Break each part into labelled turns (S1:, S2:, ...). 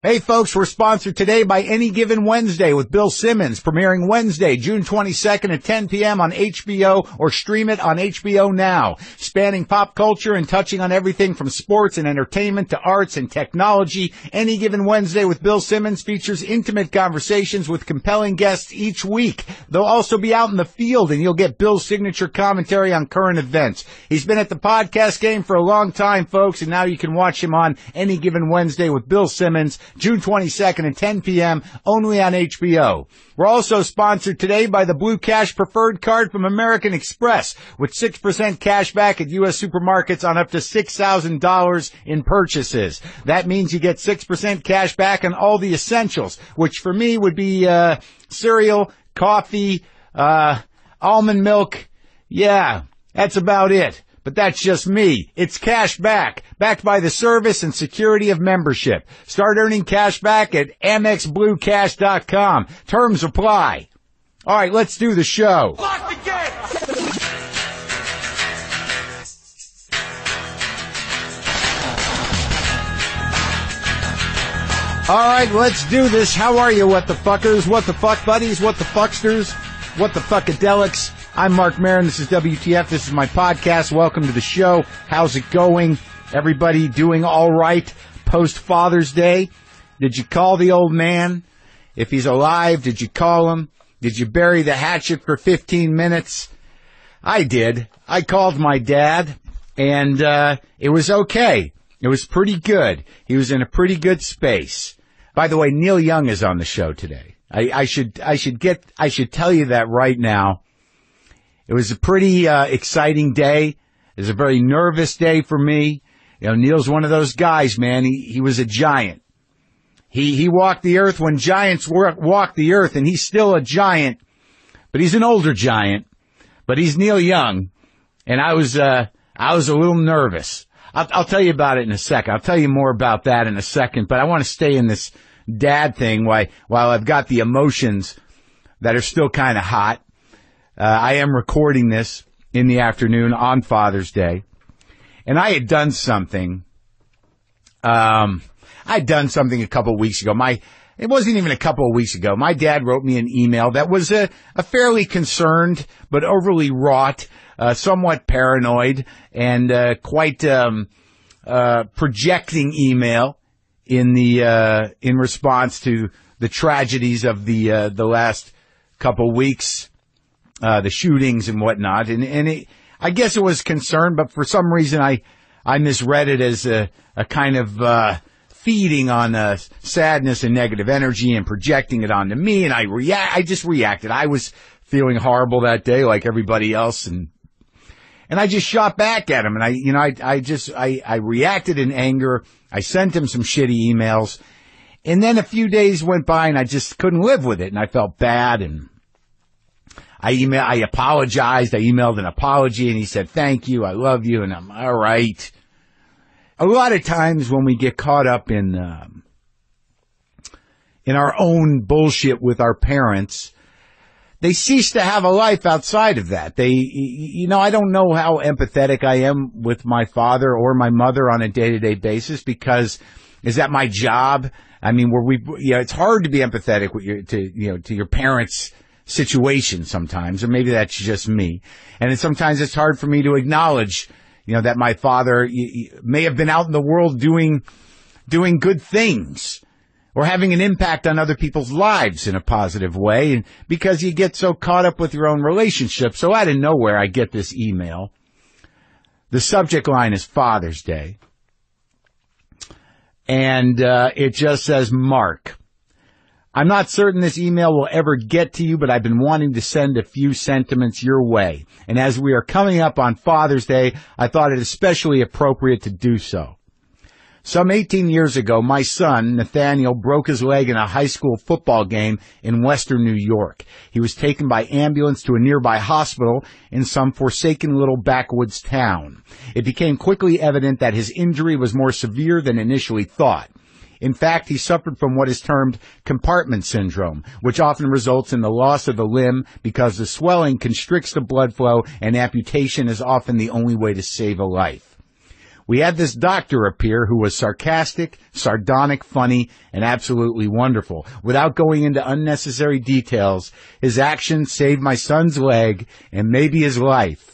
S1: Hey folks, we're sponsored today by Any Given Wednesday with Bill Simmons, premiering Wednesday, June 22nd at 10 p.m. on HBO or stream it on HBO Now. Spanning pop culture and touching on everything from sports and entertainment to arts and technology, Any Given Wednesday with Bill Simmons features intimate conversations with compelling guests each week. They'll also be out in the field and you'll get Bill's signature commentary on current events. He's been at the podcast game for a long time, folks, and now you can watch him on Any Given Wednesday with Bill Simmons, June 22nd at 10 p.m. only on HBO. We're also sponsored today by the Blue Cash Preferred Card from American Express with 6% cash back at U.S. supermarkets on up to $6,000 in purchases. That means you get 6% cash back on all the essentials, which for me would be cereal, coffee, almond milk. Yeah, that's about it. But that's just me. It's cash back, backed by the service and security of membership. Start earning cash back at AmexBlueCash.com. Terms apply. All right, let's do the show.
S2: Lock the gate!
S1: All right, let's do this. How are you, what the fuckers, what the fuck buddies, what the fucksters, what the fuckadelics? I'm Marc Maron. This is WTF. This is my podcast. Welcome to the show. How's it going? Everybody doing all right post Father's Day? Did you call the old man? If he's alive, did you call him? Did you bury the hatchet for 15 minutes? I did. I called my dad, and it was okay. It was pretty good. He was in a pretty good space. By the way, Neil Young is on the show today. I should tell you that right now. It was a pretty exciting day. It was a very nervous day for me. You know, Neil's one of those guys, man. He was a giant. He walked the earth when giants walked the earth, and he's still a giant, but he's an older giant. But he's Neil Young, and I was a little nervous. I'll tell you about it in a second. I'll tell you more about that in a second, but I want to stay in this dad thing while I've got the emotions that are still kind of hot. I am recording this in the afternoon on Father's Day, and I had done something. I'd done something a couple of weeks ago. It wasn't even a couple of weeks ago. My dad wrote me an email that was a fairly concerned but overly wrought, somewhat paranoid, and quite projecting email in response to the tragedies of the last couple of weeks. The shootings and whatnot. I guess it was concern, but for some reason I misread it as a kind of feeding on sadness and negative energy and projecting it onto me. And I just reacted. I was feeling horrible that day like everybody else. And I just shot back at him. And I reacted in anger. I sent him some shitty emails. And then a few days went by and I just couldn't live with it. And I felt bad, and I apologized. I emailed an apology, and he said, thank you, I love you, and I'm all right. A lot of times when we get caught up in our own bullshit with our parents, they cease to have a life outside of that. I don't know how empathetic I am with my father or my mother on a day-to-day basis, because is that my job? I mean, it's hard to be empathetic with to your parents' situation sometimes, or maybe that's just me. And sometimes it's hard for me to acknowledge, that my father may have been out in the world doing good things or having an impact on other people's lives in a positive way, and because you get so caught up with your own relationship. So out of nowhere, I get this email. The subject line is Father's Day. And it just says, Mark, I'm not certain this email will ever get to you, but I've been wanting to send a few sentiments your way. And as we are coming up on Father's Day, I thought it especially appropriate to do so. Some 18 years ago, my son, Nathaniel, broke his leg in a high school football game in western New York. He was taken by ambulance to a nearby hospital in some forsaken little backwoods town. It became quickly evident that his injury was more severe than initially thought. In fact, he suffered from what is termed compartment syndrome, which often results in the loss of the limb because the swelling constricts the blood flow, and amputation is often the only way to save a life. We had this doctor appear who was sarcastic, sardonic, funny, and absolutely wonderful. Without going into unnecessary details, his actions saved my son's leg and maybe his life.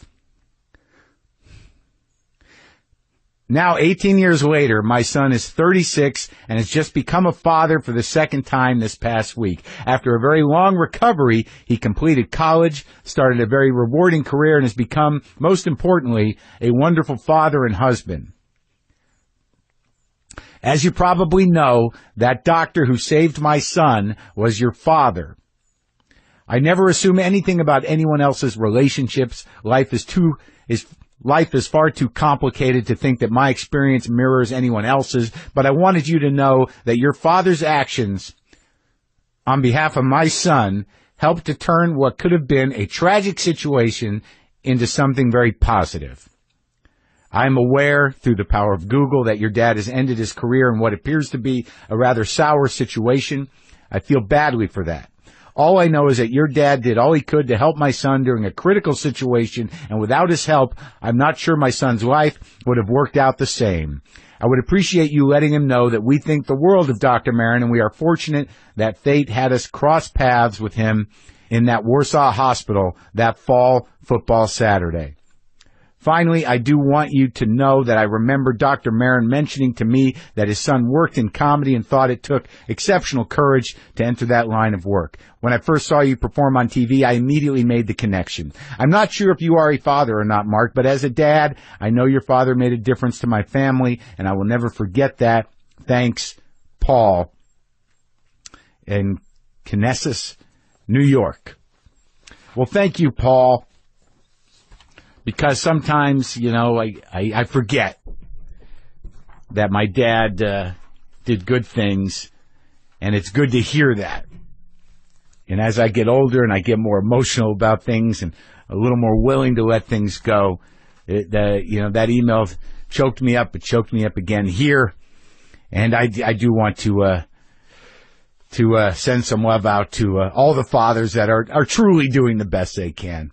S1: Now, 18 years later, my son is 36 and has just become a father for the second time this past week. After a very long recovery, he completed college, started a very rewarding career, and has become, most importantly, a wonderful father and husband. As you probably know, that doctor who saved my son was your father. I never assume anything about anyone else's relationships. Life is far too complicated to think that my experience mirrors anyone else's, but I wanted you to know that your father's actions on behalf of my son helped to turn what could have been a tragic situation into something very positive. I'm aware through the power of Google that your dad has ended his career in what appears to be a rather sour situation. I feel badly for that. All I know is that your dad did all he could to help my son during a critical situation, and without his help, I'm not sure my son's life would have worked out the same. I would appreciate you letting him know that we think the world of Dr. Maron, and we are fortunate that fate had us cross paths with him in that Warsaw hospital that fall football Saturday. Finally, I do want you to know that I remember Dr. Maron mentioning to me that his son worked in comedy and thought it took exceptional courage to enter that line of work. When I first saw you perform on TV, I immediately made the connection. I'm not sure if you are a father or not, Mark, but as a dad, I know your father made a difference to my family, and I will never forget that. Thanks, Paul, in Conesus, New York. Well, thank you, Paul. Because sometimes, I forget that my dad did good things, and it's good to hear that. And as I get older and I get more emotional about things and a little more willing to let things go, that email choked me up. It choked me up again here. And I do want to send some love out to all the fathers that are truly doing the best they can.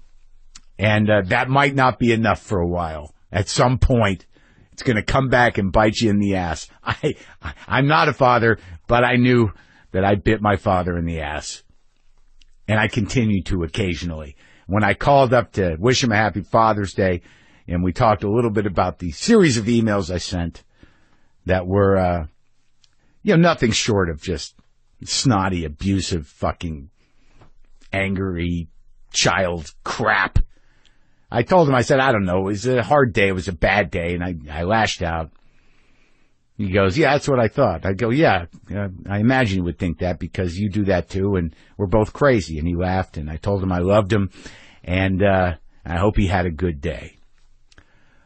S1: And that might not be enough for a while. At some point, it's going to come back and bite you in the ass. I'm not a father, but I knew that I bit my father in the ass. And I continue to occasionally. When I called up to wish him a happy Father's Day, and we talked a little bit about the series of emails I sent that were, nothing short of just snotty, abusive, fucking angry child crap. I told him, I said, I don't know, it was a hard day, it was a bad day, and I lashed out. He goes, yeah, that's what I thought. I go, yeah, I imagine you would think that because you do that too, and we're both crazy. And he laughed, and I told him I loved him, and I hope he had a good day.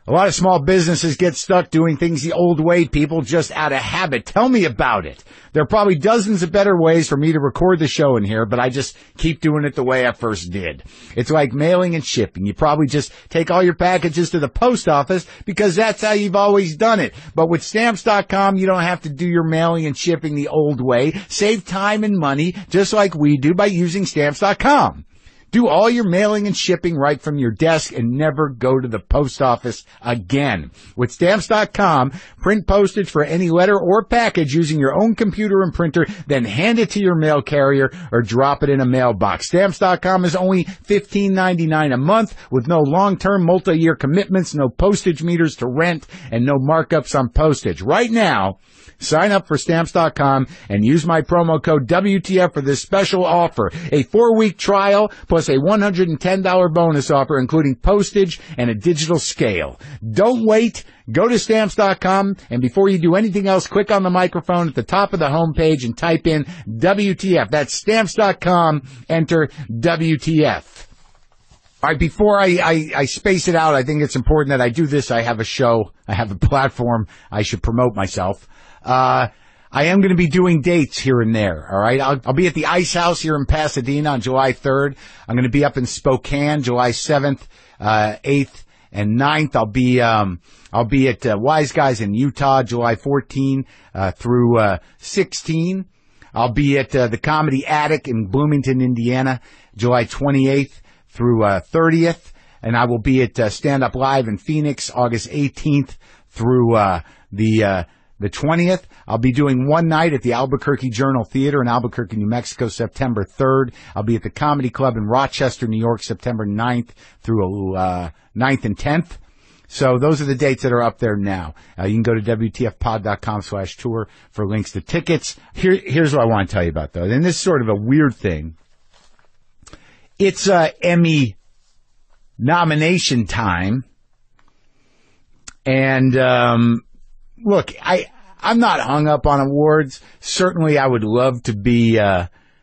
S1: A lot of small businesses get stuck doing things the old way, people, just out of habit. Tell me about it. There are probably dozens of better ways for me to record the show in here, but I just keep doing it the way I first did. It's like mailing and shipping. You probably just take all your packages to the post office because that's how you've always done it. But with Stamps.com, you don't have to do your mailing and shipping the old way. Save time and money just like we do by using Stamps.com. Do all your mailing and shipping right from your desk and never go to the post office again. With Stamps.com, print postage for any letter or package using your own computer and printer, then hand it to your mail carrier or drop it in a mailbox. Stamps.com is only $15.99 a month with no long-term multi-year commitments, no postage meters to rent, and no markups on postage. Right now, sign up for Stamps.com and use my promo code WTF for this special offer. A 4-week trial plus a $110 bonus offer, including postage and a digital scale. Don't wait. Go to Stamps.com, and before you do anything else, click on the microphone at the top of the homepage and type in WTF. That's Stamps.com. Enter WTF. All right, before I space it out, I think it's important that I do this. I have a show. I have a platform. I should promote myself. I am going to be doing dates here and there. All right. I'll be at the Ice House here in Pasadena on July 3rd. I'm going to be up in Spokane, July 7th, 8th, and 9th. I'll be at Wise Guys in Utah, July 14 through 16. I'll be at the Comedy Attic in Bloomington, Indiana, July 28th through 30th. And I will be at Stand Up Live in Phoenix, August 18th through the 20th. I'll be doing one night at the Albuquerque Journal Theater in Albuquerque, New Mexico, September 3rd. I'll be at the Comedy Club in Rochester, New York, September 9th through 9th and 10th. So those are the dates that are up there now. You can go to WTFpod.com/tour for links to tickets. Here's what I want to tell you about, though. And this is sort of a weird thing. It's Emmy nomination time. And look, I'm not hung up on awards. Certainly I would love to be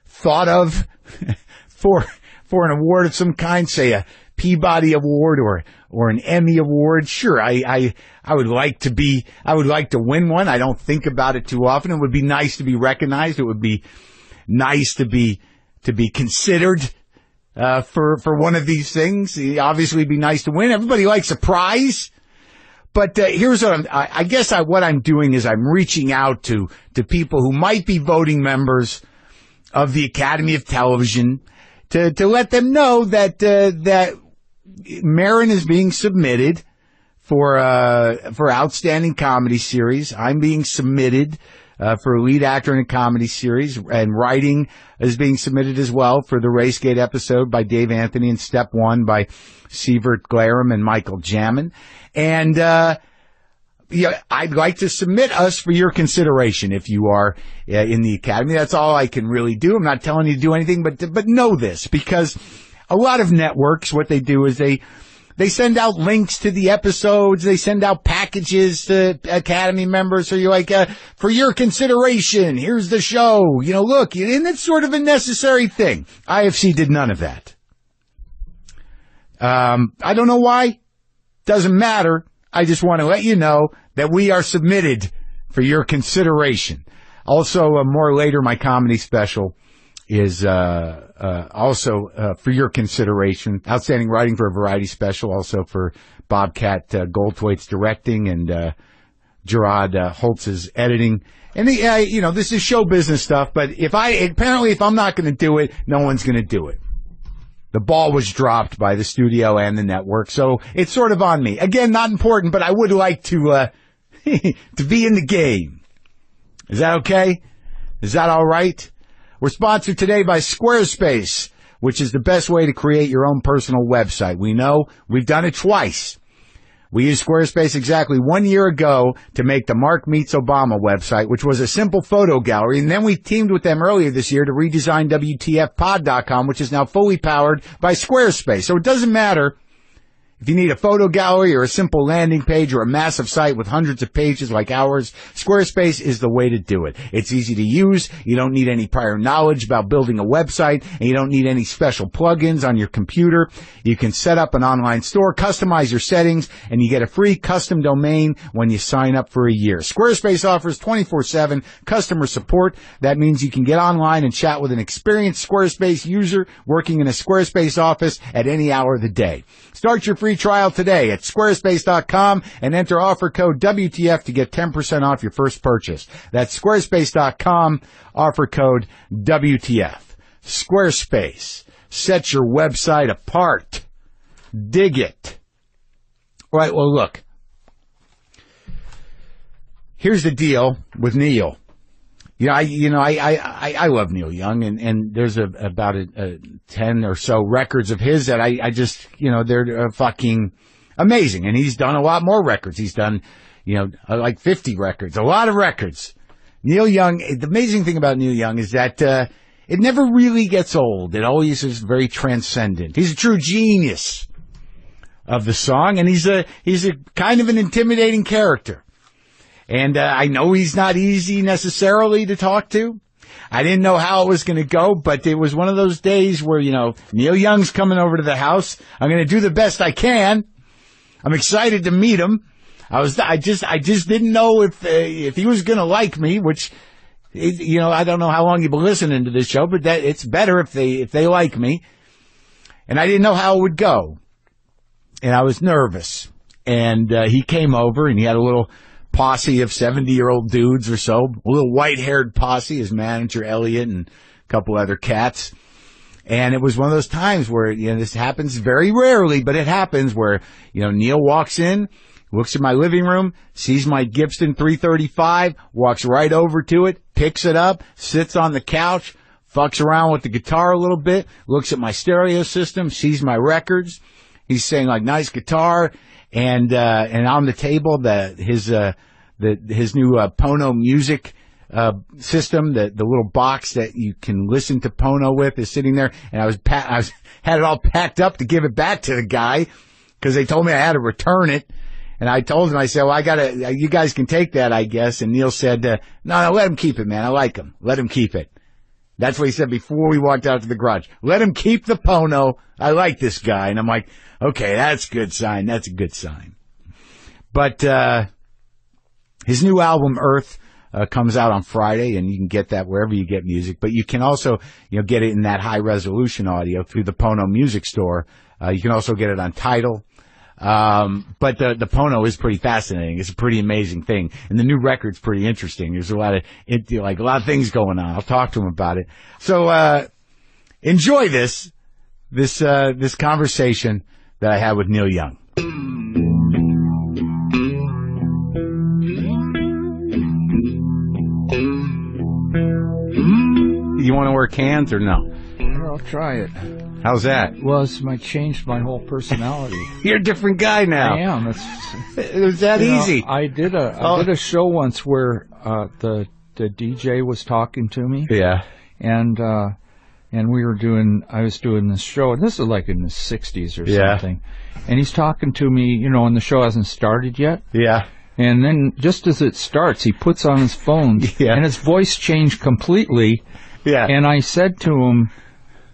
S1: thought of for an award of some kind, say a Peabody Award or an Emmy Award. Sure, I would like to win one. I don't think about it too often. It would be nice to be recognized. It would be nice to be considered for one of these things. It'd obviously be nice to win. Everybody likes a prize. But here's what what I'm doing is I'm reaching out to people who might be voting members of the Academy of Television to let them know that Maron is being submitted for outstanding comedy series. I'm being submitted for a lead actor in a comedy series, and writing is being submitted as well for the Racegate episode by Dave Anthony and Step One by Sievert Glarum and Michael Jamin. And I'd like to submit us for your consideration if you are in the Academy. That's all I can really do. I'm not telling you to do anything, but know this, because a lot of networks, what they do is they send out links to the episodes. They send out packages to Academy members. So you're like, for your consideration, here's the show. Look, and it's sort of a necessary thing. IFC did none of that. I don't know why. Doesn't matter. I just want to let you know that we are submitted for your consideration. Also, more later, my comedy special is also for your consideration. Outstanding writing for a variety special, also for Bobcat Goldthwait's directing and Gerard Holtz's editing. And this is show business stuff. But if I'm not going to do it, no one's going to do it. The ball was dropped by the studio and the network, so it's sort of on me. Again, not important, but I would like to to be in the game. Is that okay? Is that all right? We're sponsored today by Squarespace, which is the best way to create your own personal website. We know we've done it twice. We used Squarespace exactly 1 year ago to make the Mark Meets Obama website, which was a simple photo gallery. And then we teamed with them earlier this year to redesign WTFpod.com, which is now fully powered by Squarespace. So it doesn't matter if you need a photo gallery or a simple landing page or a massive site with hundreds of pages like ours, Squarespace is the way to do it. It's easy to use. You don't need any prior knowledge about building a website, and you don't need any special plugins on your computer. You can set up an online store, customize your settings, and you get a free custom domain when you sign up for a year. Squarespace offers 24/7 customer support. That means you can get online and chat with an experienced Squarespace user working in a Squarespace office at any hour of the day. Start your free trial today at squarespace.com and enter offer code WTF to get 10% off your first purchase. That's squarespace.com, offer code WTF. Squarespace. Set your website apart. Dig it. All right, well, look. Here's the deal with Neil. I love Neil Young, and there's about 10 or so records of his that I just, they're fucking amazing. And he's done a lot more records. He's done, like 50 records, a lot of records. Neil Young, the amazing thing about Neil Young is that, it never really gets old. It always is very transcendent. He's a true genius of the song, and he's a kind of an intimidating character. And I know he's not easy necessarily to talk to. I didn't know how it was going to go, but it was one of those days where, Neil Young's coming over to the house. I'm going to do the best I can. I'm excited to meet him. I just didn't know if he was going to like me, which, I don't know how long you've been listening to this show, but it's better if they like me. And I didn't know how it would go. And I was nervous. And he came over and he had a little posse of 70-year-old dudes or so, a little white-haired posse, his manager Elliot and a couple other cats. And it was one of those times where, this happens very rarely, but it happens where, Neil walks in, looks at my living room, sees my Gibson 335, walks right over to it, picks it up, sits on the couch, fucks around with the guitar a little bit, looks at my stereo system, sees my records. He's saying, like, nice guitar, and on the table, his new Pono music system, the little box that you can listen to Pono with, is sitting there, and I had it all packed up to give it back to the guy, because they told me I had to return it. And I told him, I said, well, you guys can take that, I guess. And Neil said, no, let him keep it, man. I like him. Let him keep it. That's what he said before we walked out to the garage. Let him keep the Pono. I like this guy. And I'm like, okay, that's a good sign. That's a good sign. But his new album, Earth, comes out on Friday, and you can get that wherever you get music. But you can also, get it in that high-resolution audio through the Pono Music Store. You can also get it on Tidal. But the Pono is pretty fascinating. It's a pretty amazing thing. And the new record's pretty interesting. There's a lot of things going on. I'll talk to him about it. So, enjoy this conversation that I had with Neil Young. You want to wear cans or no?
S2: I'll try it.
S1: How's that?
S2: Well, it's changed my whole personality.
S1: You're a different guy now.
S2: I am.
S1: It was that easy.
S2: I did a show once where the DJ was talking to me.
S1: Yeah.
S2: And I was doing this show, and this is like in the 60s or something. And he's talking to me, and the show hasn't started yet.
S1: Yeah.
S2: And then just as it starts, he puts on his phone, and his voice changed completely.
S1: Yeah.
S2: And I said to him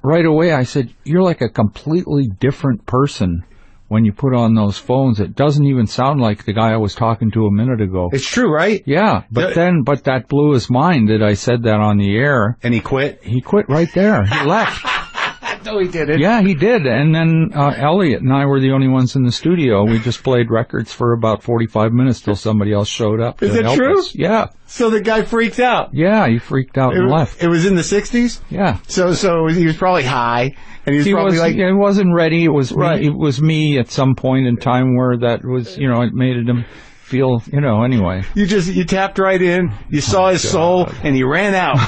S2: right away, I said, you're like a completely different person when you put on those phones. It doesn't even sound like the guy I was talking to a minute ago.
S1: It's true, right?
S2: Yeah. But that blew his mind that I said that on the air.
S1: And he quit?
S2: He quit right there. He left.
S1: No, he didn't.
S2: Yeah, he did. And then Elliot and I were the only ones in the studio. We just played records for about 45 minutes till somebody else showed up.
S1: Is it true?
S2: Us. Yeah.
S1: So the guy freaked out?
S2: Yeah, he freaked out and left.
S1: It was in the 60s?
S2: Yeah.
S1: So he was probably high, and he
S2: wasn't ready. It was me. It was me at some point in time where that was, it made him feel, anyway. You tapped right in, you saw his soul, and he ran out.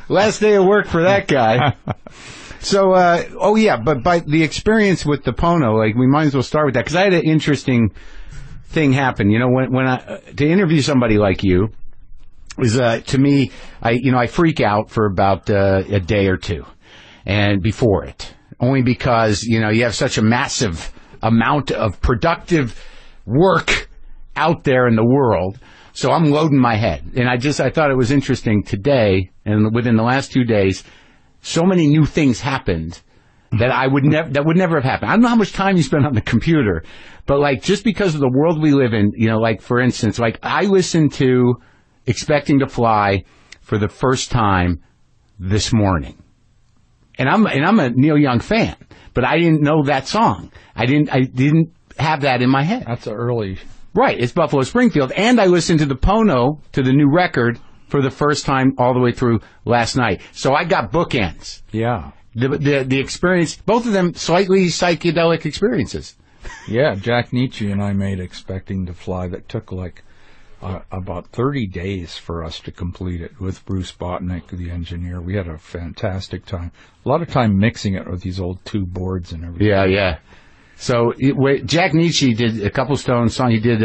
S2: Last day of work for that guy. So, but by the experience with the Pono, we might as well start with that, because I had an interesting thing happen. When to interview somebody like you is, to me, I freak out for about a day or two, and before it, only because, you have such a massive amount of productive work out there in the world. So I'm loading my head, and I thought it was interesting today, and within the last 2 days, so many new things happened that that would never have happened. I don't know how much time you spend on the computer, but just because of the world we live in, for instance, I listened to Expecting to Fly for the first time this morning. And I'm a Neil Young fan, but I didn't know that song. I didn't have that in my head. That's early.
S1: Right, it's Buffalo Springfield, and I listened to the Pono, to the new record, for the first time all the way through last night. So I got bookends.
S2: Yeah.
S1: The experience, both of them slightly psychedelic experiences.
S2: Yeah, Jack Nietzsche and I made Expecting to Fly that took about 30 days for us to complete it with Bruce Botnick, the engineer. We had a fantastic time. A lot of time mixing it with these old tube boards and everything.
S1: Yeah. So Jack Nietzsche did a couple Stones songs. He did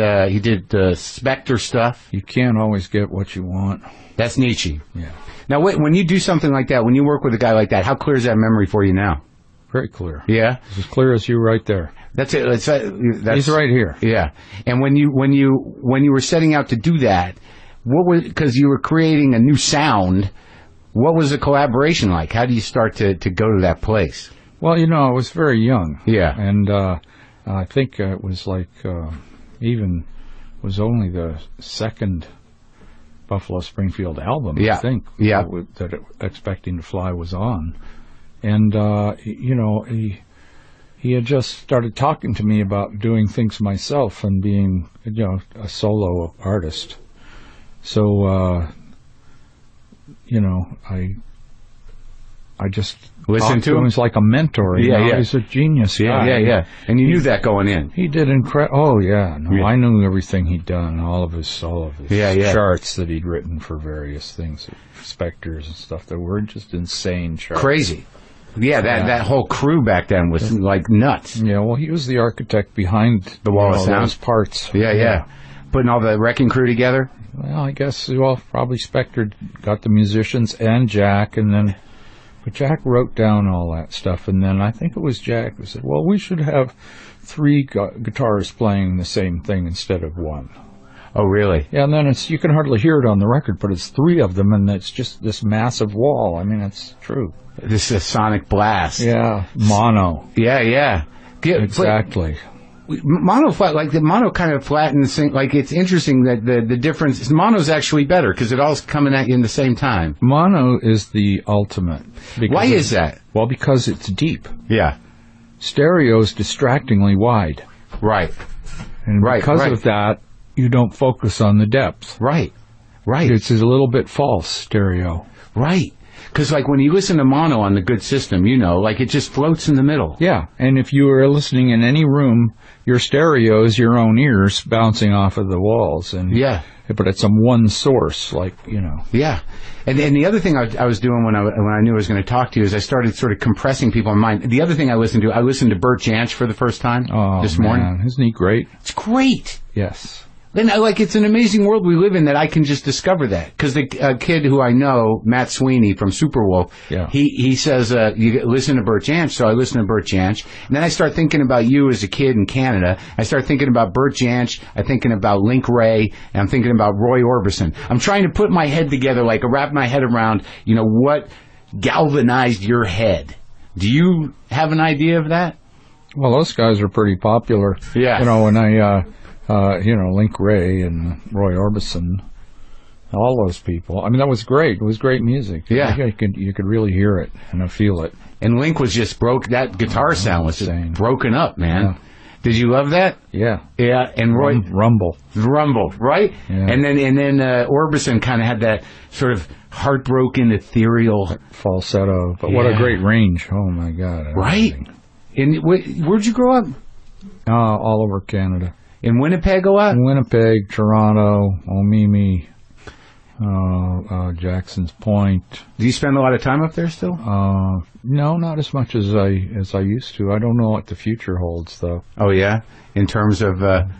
S1: Spectre stuff.
S2: You can't always get what you want.
S1: That's Nietzsche.
S2: Yeah.
S1: Now, when you do something like that, when you work with a guy like that, how clear is that memory for you now?
S2: Very clear.
S1: Yeah.
S2: It's as clear as you right there.
S1: That's it.
S2: He's right here.
S1: Yeah. And when you were setting out to do that, because you were creating a new sound, what was the collaboration like? How do you start to go to that place?
S2: Well, I was very young.
S1: Yeah.
S2: And I think it was was only the second Buffalo Springfield album,
S1: yeah.
S2: I think, that Expecting to Fly was on. And, he had just started talking to me about doing things myself and being, a solo artist. So, I just
S1: listened to him.
S2: He was like a mentor.
S1: Yeah.
S2: He's a genius guy.
S1: Yeah. And you knew that going in.
S2: He did incredible. Oh yeah, no, I knew everything he'd done, all of his charts that he'd written for various things, Spectres and stuff that were just insane charts.
S1: Crazy. Yeah, that whole crew back then was like nuts.
S2: Yeah, well, he was the architect behind
S1: the Wall of Sound.
S2: Those parts.
S1: Yeah. Putting all the Wrecking Crew together.
S2: Well, I guess probably Spectre got the musicians and Jack, but Jack wrote down all that stuff, and then I think it was Jack who said, "Well, we should have 3 guitars playing the same thing instead of 1."
S1: Oh, really?
S2: Yeah, and then you can hardly hear it on the record, but it's 3 of them, and it's just this massive wall. I mean, it's true.
S1: This is a sonic blast.
S2: Yeah, mono.
S1: Yeah.
S2: Exactly.
S1: Mono flat, like the mono kind of flattens. Like it's interesting that the difference. Mono's actually better because it all's coming at you in the same time.
S2: Mono is the ultimate.
S1: Why is that?
S2: Well, because it's deep.
S1: Yeah.
S2: Stereo's distractingly wide.
S1: Right.
S2: And because of that, you don't focus on the depth.
S1: Right.
S2: It's a little bit false, stereo.
S1: Right. Because, like, when you listen to mono on the good system, like, it just floats in the middle.
S2: Yeah, and if you were listening in any room, your stereo is your own ears bouncing off of the walls. But it's one source,
S1: Yeah. And the other thing I was doing when I knew I was going to talk to you is I started sort of compressing people in mind. The other thing I listened to Bert Jansch for the first time this morning.
S2: Isn't he great?
S1: It's great.
S2: Yes.
S1: And it's an amazing world we live in that I can just discover that. Because the kid who I know, Matt Sweeney from Superwolf, he says, you listen to Bert Jansch, so I listen to Bert Jansch. And then I start thinking about you as a kid in Canada. I start thinking about Bert Jansch, I'm thinking about Link Wray, and I'm thinking about Roy Orbison. I'm trying to put my head together, wrap my head around, what galvanized your head. Do you have an idea of that?
S2: Well, those guys are pretty popular.
S1: Yeah.
S2: When I... Link Wray and Roy Orbison, all those people. I mean, that was great. It was great music.
S1: Yeah.
S2: You could really hear it and feel it.
S1: And Link was just that guitar sound was just broken up, man. Yeah. Did you love that?
S2: Yeah.
S1: Yeah, and Roy...
S2: Rumble,
S1: right?
S2: Yeah.
S1: And then Orbison kind of had that sort of heartbroken, ethereal...
S2: falsetto. But what a great range. Oh, my God.
S1: Right? And where'd you grow up?
S2: All over Canada.
S1: In Winnipeg a lot?
S2: Winnipeg, Toronto, Omimi, Jackson's Point.
S1: Do you spend a lot of time up there still?
S2: No, not as much as I used to. I don't know what the future holds, though.
S1: Oh, yeah? In terms of...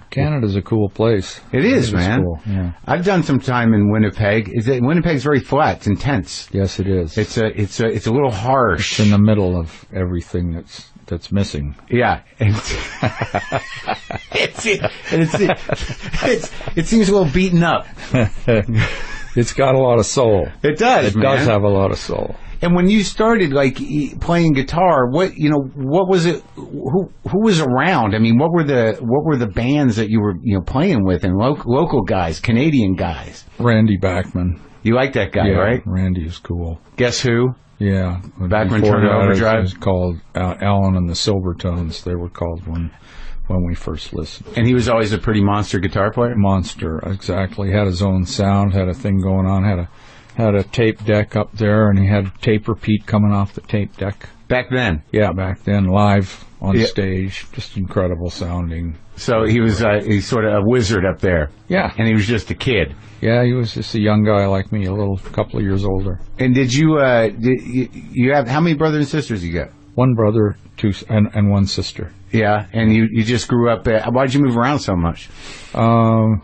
S2: Canada's a cool place.
S1: It is, man.
S2: Cool. Yeah.
S1: I've done some time in Winnipeg. Winnipeg's very flat. It's intense.
S2: Yes, it is.
S1: It's a little harsh.
S2: It's in the middle of everything that's missing.
S1: Yeah. It seems a little beaten up.
S2: It's got a lot of soul.
S1: It does,
S2: It does have a lot of soul.
S1: And when you started playing guitar, what was it? Who was around? I mean, what were the bands that you were playing with, and local guys, Canadian guys?
S2: Randy Bachman.
S1: You like that guy, right?
S2: Randy is cool.
S1: Guess who?
S2: Yeah,
S1: Bachman turned Overdrive.
S2: It was called Alan and the Silvertones. They were called when we first listened.
S1: And he was always a pretty monster guitar player.
S2: Monster, exactly. Had his own sound. Had a thing going on. Had a tape deck up there, and he had tape repeat coming off the tape deck.
S1: Back then?
S2: Yeah, back then, live on stage. Just incredible sounding.
S1: So he was he's sort of a wizard up there.
S2: Yeah.
S1: And he was just a kid.
S2: Yeah, he was just a young guy like me, couple of years older.
S1: And did you have, how many brothers and sisters you got?
S2: One brother, and one sister.
S1: Yeah, and you just grew up, why'd you move around so much?
S2: Well,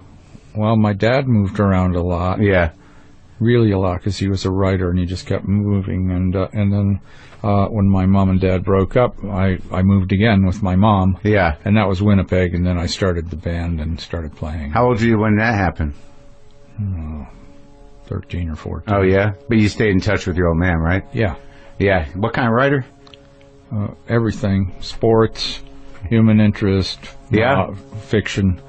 S2: my dad moved around a lot.
S1: Yeah.
S2: Really a lot, because he was a writer and he just kept moving. And then when my mom and dad broke up, I moved again with my mom.
S1: Yeah.
S2: And that was Winnipeg, and then I started the band and started playing.
S1: How old were you when that happened?
S2: 13 or 14.
S1: Oh, yeah? But you stayed in touch with your old man, right?
S2: Yeah.
S1: Yeah. What kind of writer?
S2: Everything. Sports, human interest, fiction.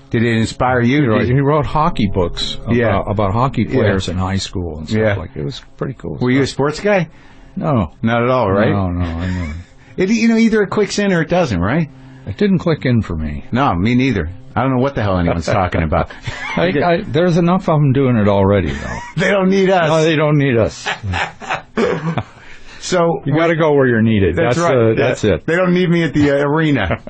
S1: Did it inspire you?
S2: He wrote hockey books about hockey players in high school and stuff like that. It was pretty cool.
S1: Were you a sports guy?
S2: No.
S1: Not at all, right?
S2: No, I never.
S1: It either it clicks in or it doesn't, right?
S2: It didn't click in for me.
S1: No, me neither. I don't know what the hell anyone's talking about.
S2: There's enough of them doing it already, though.
S1: They don't need us.
S2: No, they don't need us.
S1: So
S2: you got to go where you're needed. That's right. That's it.
S1: They don't need me at the arena.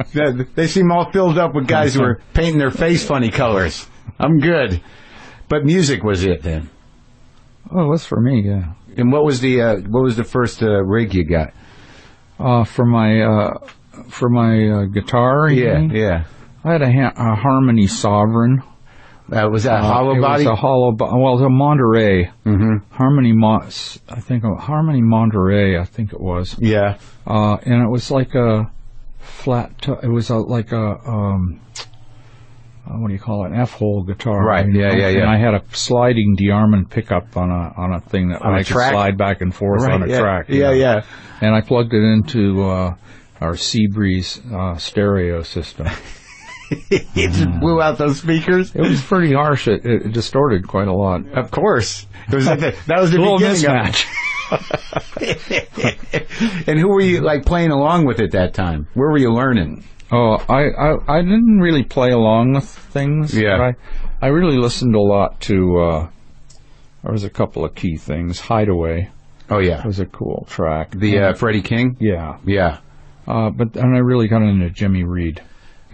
S1: They seem all filled up with guys who are painting their face funny colors. I'm good. But music was it then?
S2: Oh, it was for me, yeah.
S1: And what was the first rig you got?
S2: For my guitar.
S1: Yeah.
S2: I had a Harmony Sovereign.
S1: Was that hollow body?
S2: It was a hollow body. Well, it was a Monterey.
S1: Mm-hmm.
S2: Harmony Monterey, I think it was.
S1: Yeah.
S2: And it was like a flat. It was like a what do you call it? An F-hole guitar.
S1: Right. Yeah.
S2: And I had a sliding DeArmond pickup on a thing that I could slide back and forth on a track.
S1: Yeah.
S2: And I plugged it into our Seabreeze stereo system.
S1: It just blew out those speakers.
S2: It was pretty harsh. It distorted quite a lot.
S1: Of course, it was like that was the beginning
S2: mismatch.
S1: And who were you like playing along with at that time? Where were you learning?
S2: Oh, I didn't really play along with things.
S1: Yeah,
S2: but I really listened a lot to. There was a couple of key things. Hideaway.
S1: Oh yeah,
S2: it was a cool track.
S1: The Freddie King.
S2: Yeah.
S1: But
S2: and I really got into Jimmy Reed.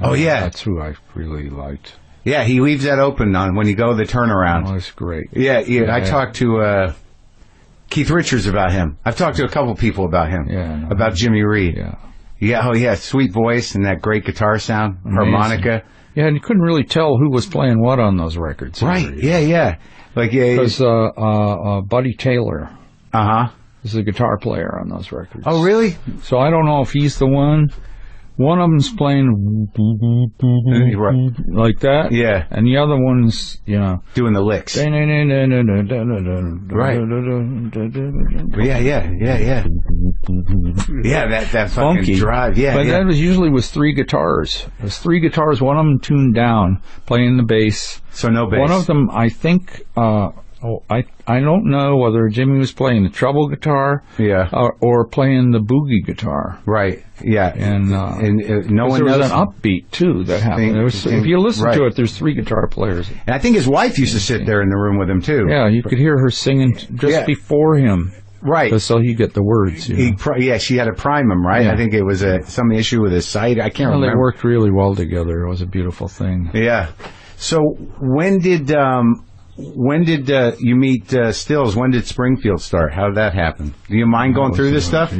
S1: Oh yeah,
S2: that's who I really liked.
S1: Yeah, he leaves that open on when you go the turnaround.
S2: Oh, that's great.
S1: Yeah. I talked to Keith Richards about him. I've talked to a couple people about him.
S2: Yeah,
S1: about Jimmy Reed.
S2: Yeah.
S1: Oh yeah, sweet voice and that great guitar sound, amazing. Harmonica.
S2: Yeah, and you couldn't really tell who was playing what on those records.
S1: Right. Yeah. Like
S2: because Buddy Taylor. Is the guitar player on those records.
S1: Oh really?
S2: So I don't know if he's the one. One of them's playing like that,
S1: yeah,
S2: and the other one's
S1: doing the licks.
S2: Right.
S1: Yeah, that fucking funky drive. Yeah,
S2: but that was usually three guitars. There's three guitars. One of them tuned down, playing the bass.
S1: So no bass.
S2: One of them, I think. I don't know whether Jimmy was playing the treble guitar, or playing the boogie guitar.
S1: Right. Yeah.
S2: And
S1: no one
S2: knows.
S1: There was
S2: an upbeat too that happened. If you listen to it, there's three guitar players.
S1: And I think his wife used to sit there in the room with him too.
S2: Yeah, you could hear her singing just before him.
S1: Right.
S2: So he get the words.
S1: She had to prime him, right? Yeah. I think it was some issue with his sight. I can't remember.
S2: They worked really well together. It was a beautiful thing.
S1: Yeah. So when did you meet Stills? When did Springfield start? How did that happen? Do you mind going through this stuff?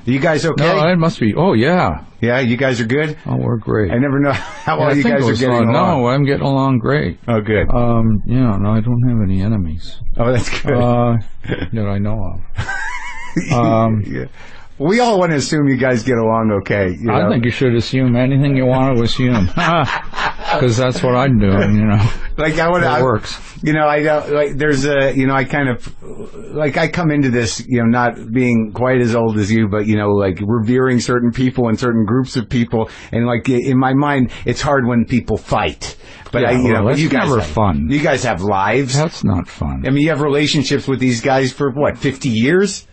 S1: You guys okay?
S2: No, it must be. Oh, yeah.
S1: Yeah, you guys are good?
S2: Oh, we're great.
S1: I never know how well you guys are getting along.
S2: No, I'm getting along great.
S1: Oh, good.
S2: No, I don't have any enemies.
S1: Oh, that's good.
S2: That I know of.
S1: Yeah. We all want to assume you guys get along okay.
S2: I think you should assume anything you want to assume. Because that's what I'm doing,
S1: Like
S2: it works.
S1: I don't like. There's I kind of like I come into this, not being quite as old as you, but like revering certain people and certain groups of people, and like in my mind, it's hard when people fight. But
S2: that's
S1: you guys
S2: never fun.
S1: You guys have lives.
S2: That's not fun.
S1: I mean, you have relationships with these guys for what, 50 years?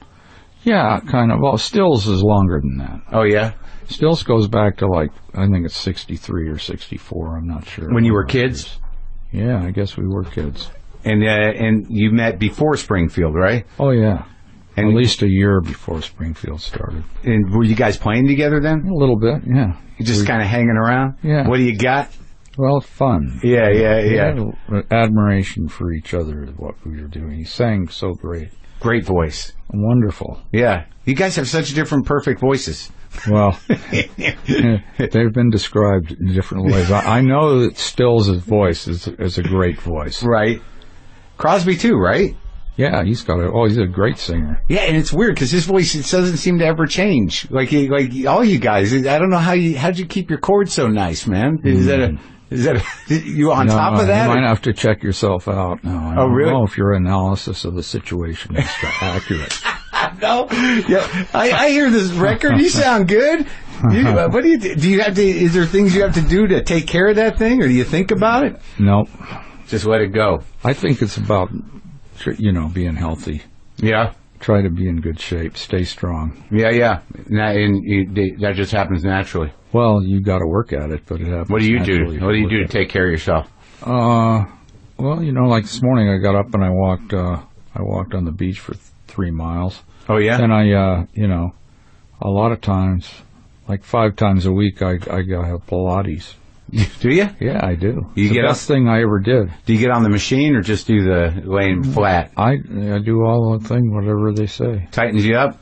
S2: Yeah, kind of. Well, Stills is longer than that.
S1: Oh yeah.
S2: Stills goes back to I think it's 63 or 64. I'm not sure.
S1: When you were kids?
S2: Yeah, I guess we were kids.
S1: And you met before Springfield, right?
S2: Oh yeah,
S1: and
S2: at least a year before Springfield started.
S1: And were you guys playing together then?
S2: A little bit, yeah.
S1: You just kind of hanging around?
S2: Yeah.
S1: What do you got?
S2: Well, fun.
S1: Yeah.
S2: Admiration for each other is what we were doing. He sang so great.
S1: Great voice.
S2: Wonderful.
S1: Yeah. You guys have such different perfect voices.
S2: Well, they've been described in different ways. I know that Stills' voice is a great voice.
S1: Right. Crosby too, right?
S2: Yeah, he's a great singer.
S1: Yeah, and it's weird because his voice doesn't seem to ever change. Like all you guys, I don't know how'd you keep your chords so nice, man? Is that you on top of that?
S2: You might have to check yourself out. No, I don't
S1: really?
S2: know if your analysis of the situation is accurate.
S1: No, yeah, I hear this record. You sound good. What do you do? You have to? Is there things you have to do to take care of that thing, or do you think about it?
S2: Nope.
S1: Just let it go.
S2: I think it's about being healthy.
S1: Yeah.
S2: Try to be in good shape. Stay strong.
S1: Yeah. That just happens naturally.
S2: Well, you got to work at it, but it happens.
S1: What do you do? What do you do to take care of yourself?
S2: Well, like this morning, I got up and I walked. I walked on the beach for 3 miles.
S1: Oh, yeah?
S2: Then I, a lot of times, like 5 times a week, I have Pilates.
S1: Do you?
S2: Yeah, I do.
S1: It's the best
S2: thing I ever did.
S1: Do you get on the machine or just do the laying flat?
S2: I do all the thing, whatever they say.
S1: Tightens you up?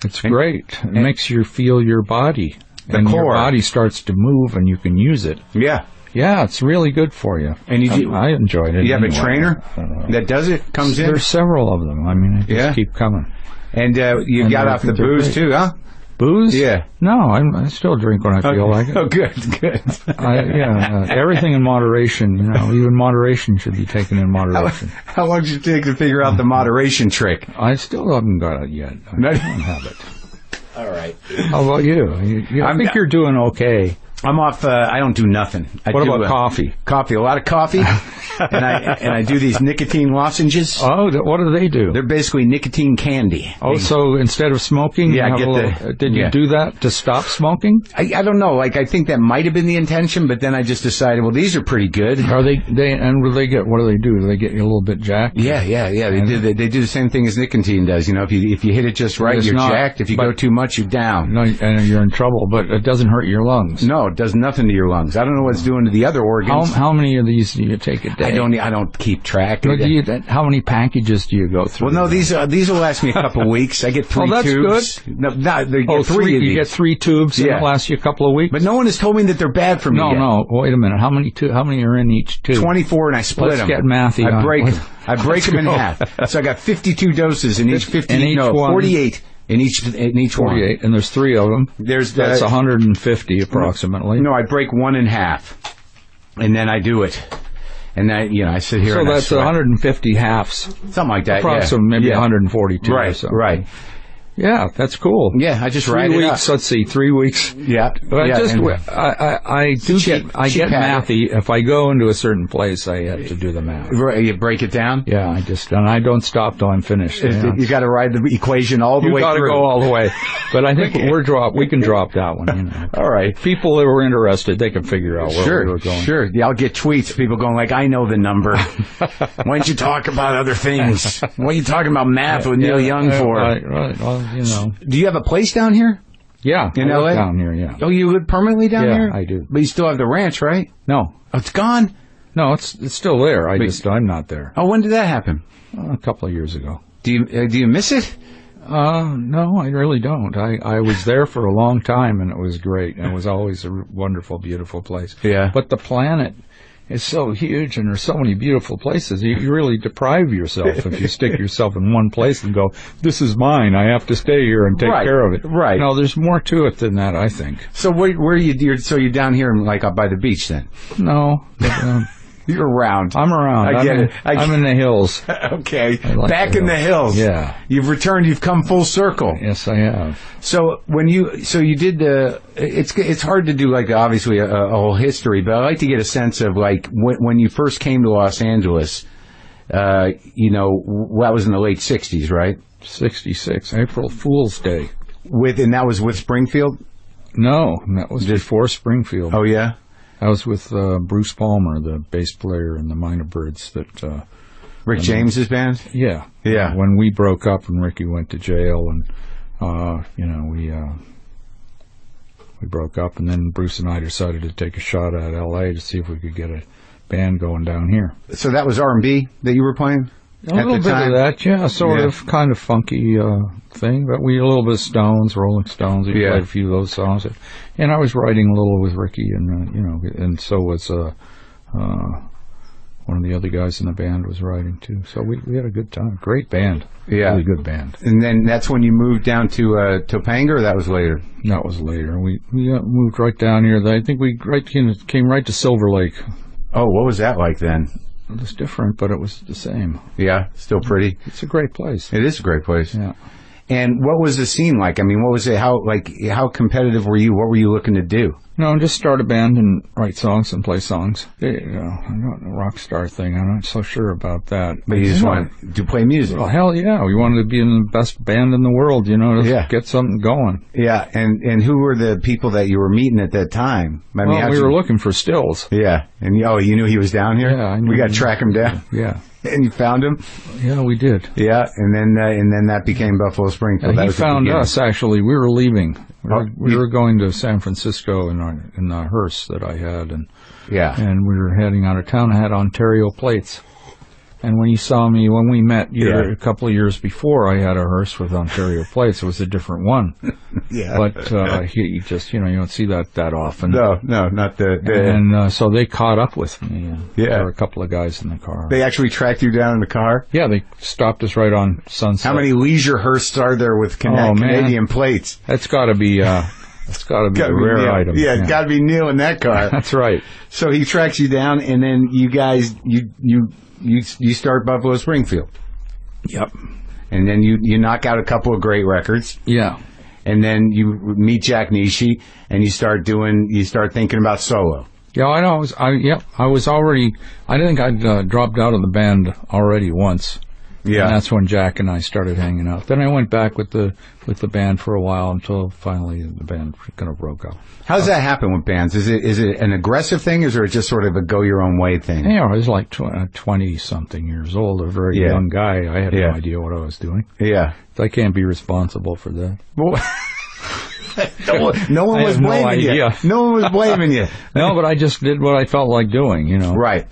S2: It's great. It makes you feel your body. And
S1: core.
S2: Your body starts to move and you can use it.
S1: Yeah.
S2: Yeah, it's really good for you.
S1: And
S2: I enjoyed it.
S1: You have a trainer that does it, comes in?
S2: There's several of them. I mean, they just keep coming.
S1: And you got off the booze too, huh?
S2: Booze?
S1: Yeah.
S2: No, I still drink when I feel like it.
S1: Oh, good.
S2: Everything in moderation. Even moderation should be taken in moderation.
S1: How long did it take to figure out the moderation trick?
S2: I still haven't got it yet. I don't have it.
S1: All right.
S2: How about you? I think you're doing okay.
S1: I'm off. I don't do nothing.
S2: What about coffee?
S1: Coffee, a lot of coffee, and I do these nicotine lozenges.
S2: Oh, what do they do?
S1: They're basically nicotine candy.
S2: Oh, so instead of smoking, did you do that to stop smoking?
S1: I don't know. Like I think that might have been the intention, but then I just decided, well, these are pretty good.
S2: Are they? And will they get? What do they do? Do they get you a little bit jacked?
S1: Yeah. They do the same thing as nicotine does. If you hit it just right, you're jacked. If you go too much, you're down.
S2: No, and you're in trouble. But it doesn't hurt your lungs.
S1: No. It does nothing to your lungs. I don't know what it's doing to the other organs.
S2: How many of these do you take a day?
S1: I don't keep track.
S2: How many packages do you go through?
S1: Well, no, these will last me a couple of weeks. I get 3
S2: that's
S1: tubes.
S2: Good.
S1: No, three.
S2: You get 3 tubes, and it lasts you a couple of weeks.
S1: But no one has told me that they're bad for me.
S2: No. Wait a minute. How many are in each tube?
S1: 24, and I split them.
S2: Let's get mathy.
S1: I break them in half. So I got 52 doses in each. 48. In each
S2: 48,
S1: one.
S2: And there's 3 of them. That's 150 approximately.
S1: No, I break one in half, and then I do it. And I sit here.
S2: So that's 150 halves,
S1: something like that.
S2: Approximately, maybe 142.
S1: Right,
S2: or so.
S1: Right.
S2: Yeah, that's cool.
S1: Yeah, I just write
S2: 3
S1: it
S2: weeks.
S1: up.
S2: Let's see, 3 weeks.
S1: Yeah,
S2: but I get mathy if I go into a certain place. I have to do the math.
S1: Right, you break it down.
S2: Yeah, I don't stop till I'm finished.
S1: You got to ride the equation all the way through.
S2: You got to go all the way. But I think we can drop that one.
S1: All right.
S2: People that were interested, they can figure out where we were going.
S1: Sure. Yeah, I'll get tweets. People going like, "I know the number. Why don't you talk about other things? What are you talking about math with Neil Young for?"
S2: Right. Well,
S1: Do you have a place down here?
S2: Yeah,
S1: in LA?
S2: Down here, yeah.
S1: Oh, you live permanently down here?
S2: Yeah, I do.
S1: But you still have the ranch, right?
S2: No.
S1: Oh, it's gone?
S2: No, it's still there. I'm not there.
S1: Oh, when did that happen?
S2: A couple of years ago.
S1: Do you miss it?
S2: No, I really don't. I was there for a long time, and it was great. And it was always a wonderful, beautiful place.
S1: Yeah.
S2: But the planet is so huge, and there's so many beautiful places. You really deprive yourself if you stick yourself in one place and go, "This is mine. I have to stay here and take care of it."
S1: Right.
S2: No, there's more to it than that, I think.
S1: So where are you? So you're down here, like up by the beach, then?
S2: No.
S1: You're around.
S2: I'm around.
S1: I get it.
S2: I'm in the hills.
S1: Okay. Back in the hills.
S2: Yeah.
S1: You've returned. You've come full circle.
S2: Yes, I have.
S1: So you did it's hard to do like obviously a whole history, but I like to get a sense of like when you first came to Los Angeles. That was in the late '60s, right?
S2: 66, April Fool's Day.
S1: And that was with Springfield?
S2: No, that was before Springfield.
S1: Oh yeah.
S2: I was with Bruce Palmer, the bass player in the Minor Birds.
S1: Rick James's band?
S2: Yeah.
S1: Yeah.
S2: When we broke up and Ricky went to jail and, we broke up, and then Bruce and I decided to take a shot at L.A. to see if we could get a band going down here.
S1: So that was R&B that you were playing?
S2: A little bit of that, yeah, sort of, kind of funky thing. But we a little bit of Stones, Rolling Stones. We played a few of those songs, and I was writing a little with Ricky, and and so was one of the other guys in the band was writing too. So we had a good time. Great band, really good band.
S1: And then that's when you moved down to Topanga, or that was later?
S2: That was later. We moved right down here. I think we came right to Silver Lake.
S1: Oh, what was that like then?
S2: It was different, but it was the same.
S1: Yeah, still pretty.
S2: It's a great place.
S1: It is a great place.
S2: Yeah.
S1: And what was the scene like? I mean, what was it? How competitive were you? What were you looking to do?
S2: No, just start a band and write songs and play songs. I'm not a rock star thing. I'm not so sure about that.
S1: But you just want to play music?
S2: Well, hell yeah. We wanted to be in the best band in the world, to get something going.
S1: Yeah, and who were the people that you were meeting at that time?
S2: We were looking for Stills.
S1: Yeah, and you knew he was down here?
S2: Yeah, I knew.
S1: We got to track him down?
S2: Yeah.
S1: And you found him?
S2: Yeah, we did.
S1: Yeah, and then that became Buffalo Springfield.
S2: He found us, actually. We were leaving. We were going to San Francisco in the hearse that I had, and we were heading out of town. I had Ontario plates. And when he saw me, when we met a couple of years before, I had a hearse with Ontario plates. It was a different one. But he just, you don't see that often.
S1: No, not the...
S2: And so they caught up with me. There were a couple of guys in the car.
S1: They actually tracked you down in the car?
S2: Yeah, they stopped us right on Sunset.
S1: How many leisure hearses are there with Canadian plates?
S2: That's got to be... It's got to be a rare item.
S1: Yeah, it's got to be new in that car.
S2: That's right.
S1: So he tracks you down, and then you guys, you start Buffalo Springfield.
S2: Yep.
S1: And then you knock out a couple of great records.
S2: Yeah.
S1: And then you meet Jack Nishi, and you start thinking about solo.
S2: Yeah, I know. I was already. I think I'd dropped out of the band already once. Yeah. And that's when Jack and I started hanging out. Then I went back with the band for a while until finally the band kind of broke up.
S1: How does that happen with bands? Is it an aggressive thing, or is it just sort of a go your own way thing?
S2: Yeah, I was like 20-something years old, a very young guy. I had no idea what I was doing.
S1: Yeah.
S2: I can't be responsible for that.
S1: Well, no one was blaming you. No one was blaming you.
S2: No, but I just did what I felt like doing,
S1: Right.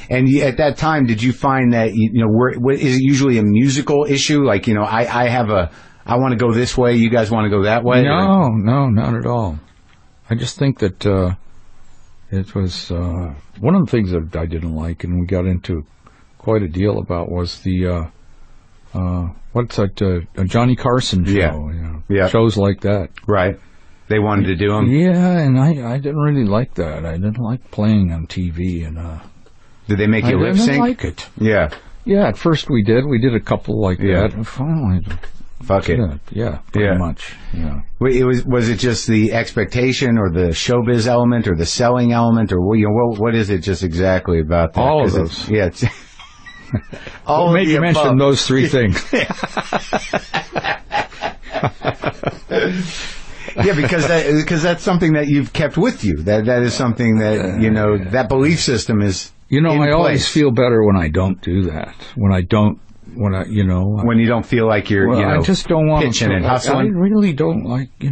S1: And at that time, did you find that, is it usually a musical issue? Like, I want to go this way, you guys want to go that way?
S2: No, not at all. I just think that it was one of the things that I didn't like, and we got into quite a deal about, was the Johnny Carson show.
S1: Yeah.
S2: Shows like that.
S1: Right. They wanted to do them.
S2: Yeah, and I didn't really like that. I didn't like playing on TV, and
S1: did they make you lip sync?
S2: I didn't like it.
S1: Yeah.
S2: Yeah, at first we did. We did a couple like that, and finally,
S1: fuck it.
S2: Yeah, pretty much. Yeah.
S1: Was it just the expectation, or the showbiz element, or the selling element, or what is it just exactly about that?
S2: All of those.
S1: Yeah.
S2: Well, maybe you mentioned those three things.
S1: Yeah, because that's something that you've kept with you. That is something that that belief system is.
S2: I always feel better when I don't do that. When you don't feel like you're I just don't want
S1: pitching and hustling.
S2: I really don't like I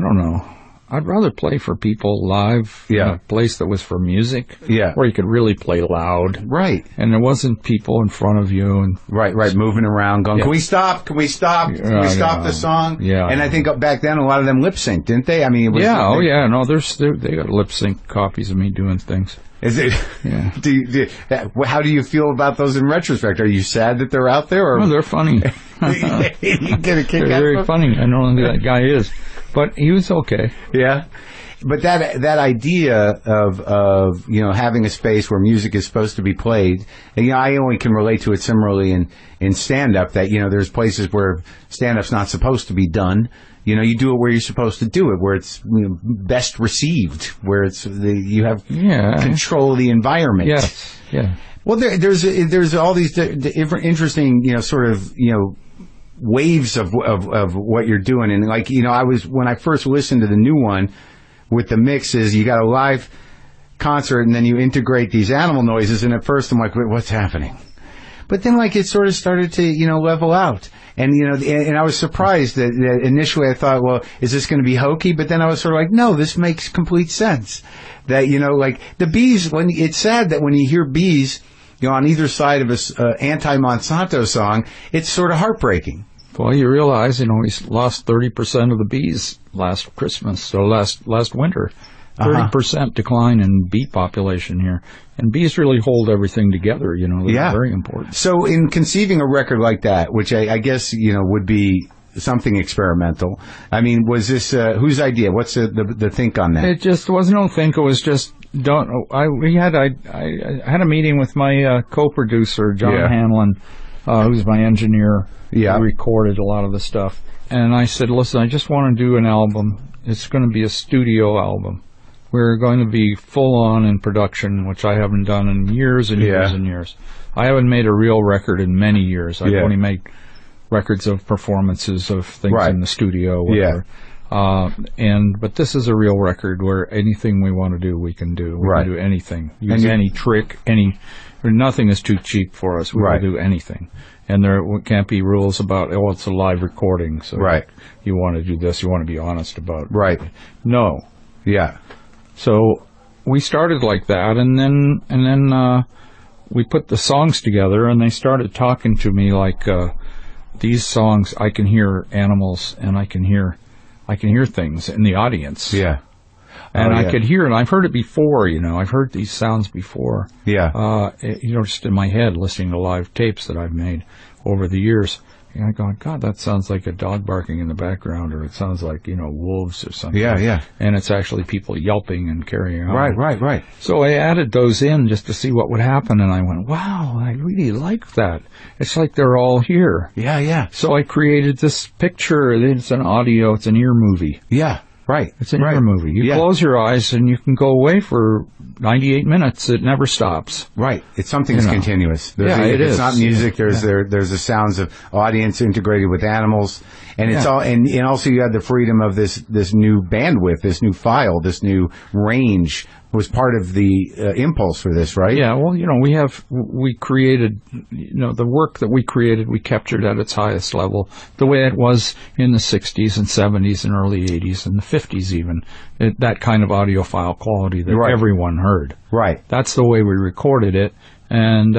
S2: don't know. I'd rather play for people live in a place that was for music, where you could really play loud,
S1: right?
S2: And there wasn't people in front of you, and
S1: right, moving around, going, "Can we stop? Can we stop? Can we stop the song?" Yeah. And I think back then a lot of them lip synced, didn't they? I mean, it was,
S2: no, they got lip sync copies of me doing things.
S1: Is it? Yeah. How do you feel about those in retrospect? Are you sad that they're out there? Or?
S2: No, they're funny.
S1: You get a kick out of them?
S2: They're very funny. I know who that guy is. But he was okay.
S1: Yeah. But that idea of having a space where music is supposed to be played, and I only can relate to it similarly in stand-up, that there's places where stand-up's not supposed to be done. You do it where you're supposed to do it, where it's best received, where you have control of the environment.
S2: Yes. Yeah.
S1: Well, there's all these different interesting sort of waves of what you're doing, and when I first listened to the new one with the mixes, you got a live concert and then you integrate these animal noises, and at first I'm like, wait, what's happening? But then it sort of started to level out, and and I was surprised that initially I thought, well, is this going to be hokey? But then I was sort of like, no, this makes complete sense. That the bees, when it's sad that when you hear bees on either side of a anti-Monsanto song, it's sort of heartbreaking.
S2: Well, you realize, we lost 30% of the bees last Christmas, or last winter. 30% decline in bee population here. And bees really hold everything together, They're very important.
S1: So in conceiving a record like that, which I guess, would be something experimental, I mean, was this, whose idea? What's the think on that?
S2: It just was no think. It was just, I had a meeting with my co-producer, John Hanlon, who's my engineer. Yeah. Who recorded a lot of the stuff. And I said, listen, I just want to do an album. It's going to be a studio album. We're going to be full on in production, which I haven't done in years and years and years. I haven't made a real record in many years. I've only made records of performances of things in the studio. Whatever. But this is a real record where anything we want to do, we can do. We can do anything. Use any trick, nothing is too cheap for us. We can do anything. And there can't be rules about, it's a live recording, so you want to do this, you want to be honest about it.
S1: Right.
S2: No.
S1: Yeah.
S2: So we started like that, and then we put the songs together, and they started talking to me like, these songs, I can hear animals, and I can hear things in the audience.
S1: Yeah.
S2: And I could hear it. I've heard it before, I've heard these sounds before.
S1: Yeah.
S2: Just in my head, listening to live tapes that I've made over the years. And I go, God, that sounds like a dog barking in the background, or it sounds like, wolves or something.
S1: Yeah, yeah.
S2: And it's actually people yelping and carrying on.
S1: Right.
S2: So I added those in just to see what would happen, and I went, wow, I really like that. It's like they're all here.
S1: Yeah, yeah.
S2: So I created this picture. It's an audio. It's an ear movie.
S1: Yeah. Right.
S2: It's an ear movie. You close your eyes and you can go away for 98 minutes. It never stops.
S1: Right. It's something's continuous.
S2: It is.
S1: It's not music. There's the sounds of audience integrated with animals, and it's all and also you have the freedom of this new bandwidth, this new file, this new range was part of the impulse for this, right?
S2: Yeah. Well, we created, the work that we created, we captured at its highest level, the way it was in the 60s and 70s and early 80s and the 50s even, that kind of audiophile quality that everyone heard.
S1: Right.
S2: That's the way we recorded it, and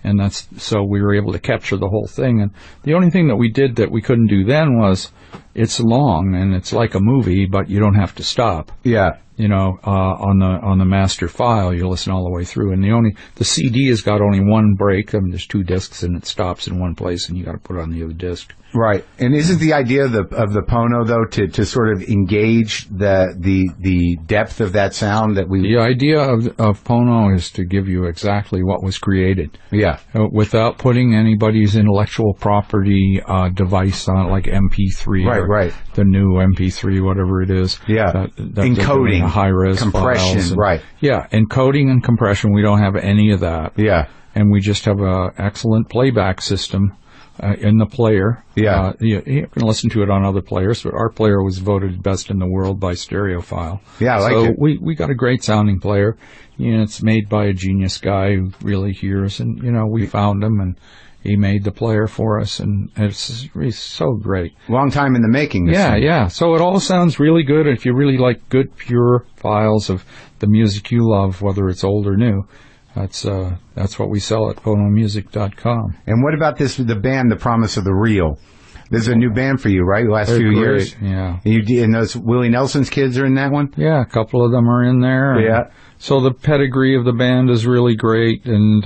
S2: that's, so we were able to capture the whole thing. And the only thing that we did that we couldn't do then was, it's long and it's like a movie, but you don't have to stop.
S1: Yeah.
S2: On the master file, you listen all the way through, and the CD has got only one break. I mean, there's 2 discs, and it stops in one place, and you got to put it on the other disc.
S1: Right. And isn't the idea of the Pono though to sort of engage the depth of that sound that we?
S2: The idea of Pono is to give you exactly what was created.
S1: Yeah.
S2: Without putting anybody's intellectual property device on it, like MP3.
S1: Right.
S2: The new MP3, whatever it is.
S1: Yeah. Encoding,
S2: high-res
S1: compression.
S2: Files encoding and compression. We don't have any of that.
S1: Yeah.
S2: And we just have an excellent playback system. In the player.
S1: Yeah.
S2: You can listen to it on other players, but our player was voted best in the world by Stereophile.
S1: Yeah, I like it.
S2: So we got a great sounding player. It's made by a genius guy who really hears, and, we found him, and he made the player for us, and it's so great.
S1: Long time in the making.
S2: Yeah. So it all sounds really good. If you really like good, pure files of the music you love, whether it's old or new, that's what we sell at phonomusic.com.
S1: And what about the band, The Promise of the Real? There's a new band for you, right? The last few years.
S2: Yeah.
S1: And those Willie Nelson's kids are in that one?
S2: Yeah, a couple of them are in there.
S1: Yeah.
S2: So the pedigree of the band is really great, and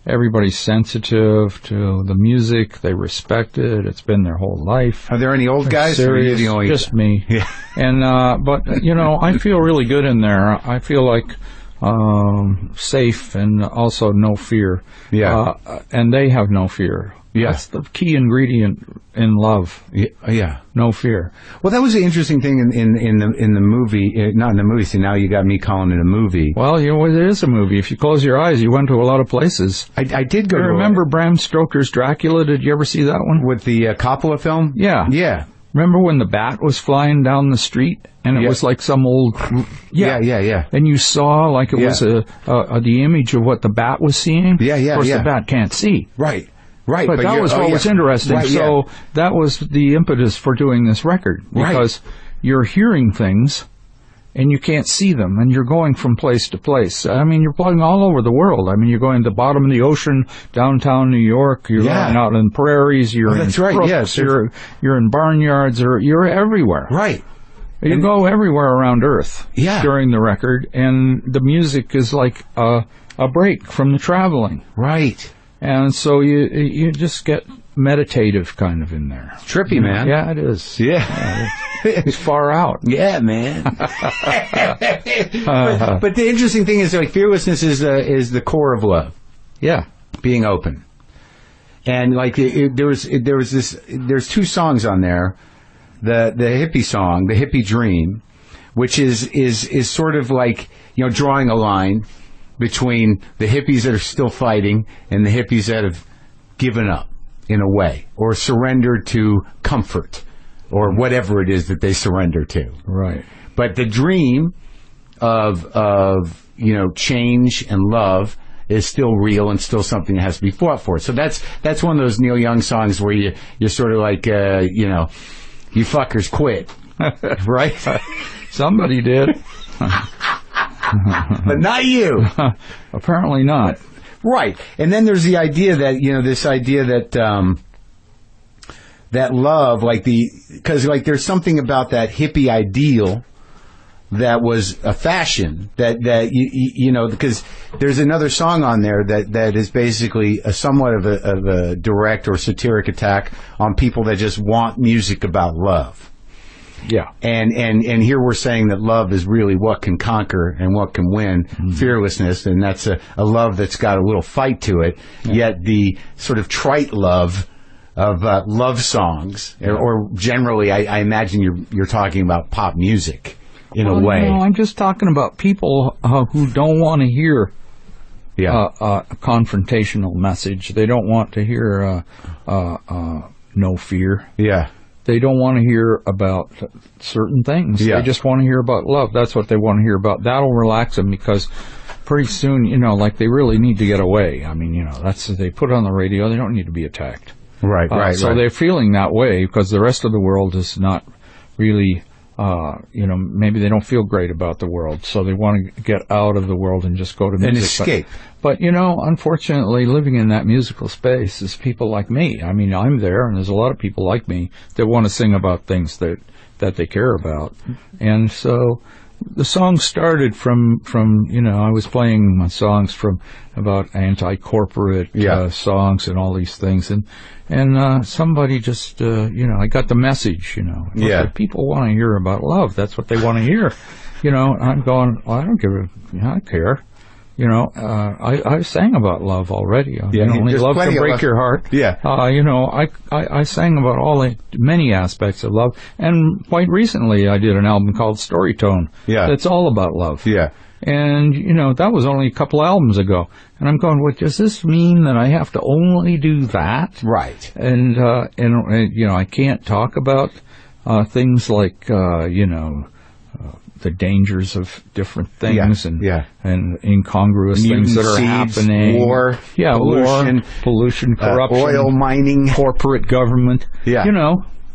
S2: everybody's sensitive to the music. They respect it. It's been their whole life.
S1: Are there any old guys?
S2: Serious, just me.
S1: Yeah.
S2: And but I feel really good in there. I feel like safe and also no fear.
S1: Yeah.
S2: And they have no fear.
S1: Yeah.
S2: That's the key ingredient in love.
S1: Yeah.
S2: No fear.
S1: Well, that was the interesting thing in the movie. Not in the movie. See, now you got me calling it a movie.
S2: Well, it is a movie. If you close your eyes, you went to a lot of places.
S1: I did go.
S2: You remember Bram Stoker's Dracula? Did you ever see that one?
S1: With the Coppola film?
S2: Yeah.
S1: Yeah.
S2: Remember when the bat was flying down the street and it was like some old...
S1: Yeah.
S2: And you saw like it was the image of what the bat was seeing?
S1: Yeah.
S2: Of course, the bat can't see.
S1: Right.
S2: But that was what was interesting.
S1: Right,
S2: so that was the impetus for doing this record. Because you're hearing things and you can't see them, and you're going from place to place. I mean, you're plugging all over the world. I mean, you're going to the bottom of the ocean, downtown New York, you're going out in prairies, you're in brooks, you're in barnyards, or you're everywhere.
S1: Right.
S2: You go everywhere around Earth during the record, and the music is like a break from the traveling.
S1: Right.
S2: And so you just get meditative kind of in there.
S1: It's trippy, man.
S2: Yeah, it is.
S1: Yeah.
S2: It's far out.
S1: Yeah, man. But the interesting thing is, like, fearlessness is the core of love.
S2: Yeah.
S1: Being open. And like there's 2 songs on there. The hippie song, The Hippie Dream, which is sort of like, drawing a line between the hippies that are still fighting and the hippies that have given up in a way, or surrendered to comfort. or whatever it is that they surrender to.
S2: Right.
S1: But the dream of change and love is still real and still something that has to be fought for. So that's one of those Neil Young songs where you're sort of like, you fuckers quit. Right?
S2: Somebody did.
S1: But not you.
S2: Apparently not.
S1: Right. And then there's the idea that, this idea that, that love, because there's something about that hippie ideal that was a fashion that because there's another song on there that is basically somewhat of a direct or satiric attack on people that just want music about love.
S2: Yeah.
S1: And here we're saying that love is really what can conquer and what can win, fearlessness, and that's a love that's got a little fight to it. Yeah. Yet the sort of trite love of love songs, or generally, I imagine you're talking about pop music in a way.
S2: No, I'm just talking about people who don't want to hear a confrontational message. They don't want to hear no fear.
S1: Yeah.
S2: They don't want to hear about certain things. Yeah. They just want to hear about love. That's what they want to hear about. That'll relax them, because pretty soon, they really need to get away. I mean, they put it on the radio. They don't need to be attacked.
S1: Right, right.
S2: So they're feeling that way because the rest of the world is not really, maybe they don't feel great about the world. So they want to get out of the world and just go to music.
S1: And escape.
S2: But unfortunately, living in that musical space is people like me. I mean, I'm there, and there's a lot of people like me that want to sing about things that they care about. And so the song started from I was playing my songs from about anti-corporate songs and all these things, and somebody just I got the message. People want to hear about love. That's what they want to hear. I'm going, well, I don't care. I sang about love already. Only love can break your heart.
S1: Yeah.
S2: I sang about many aspects of love, and quite recently I did an album called Storytone.
S1: Yeah.
S2: That's all about love.
S1: Yeah.
S2: And that was only a couple albums ago. And I'm going, well, does this mean that I have to only do that?
S1: Right.
S2: And I can't talk about things like the dangers of different things and incongruous things that are happening.
S1: War,
S2: pollution, corruption,
S1: oil mining,
S2: corporate government.
S1: Yeah.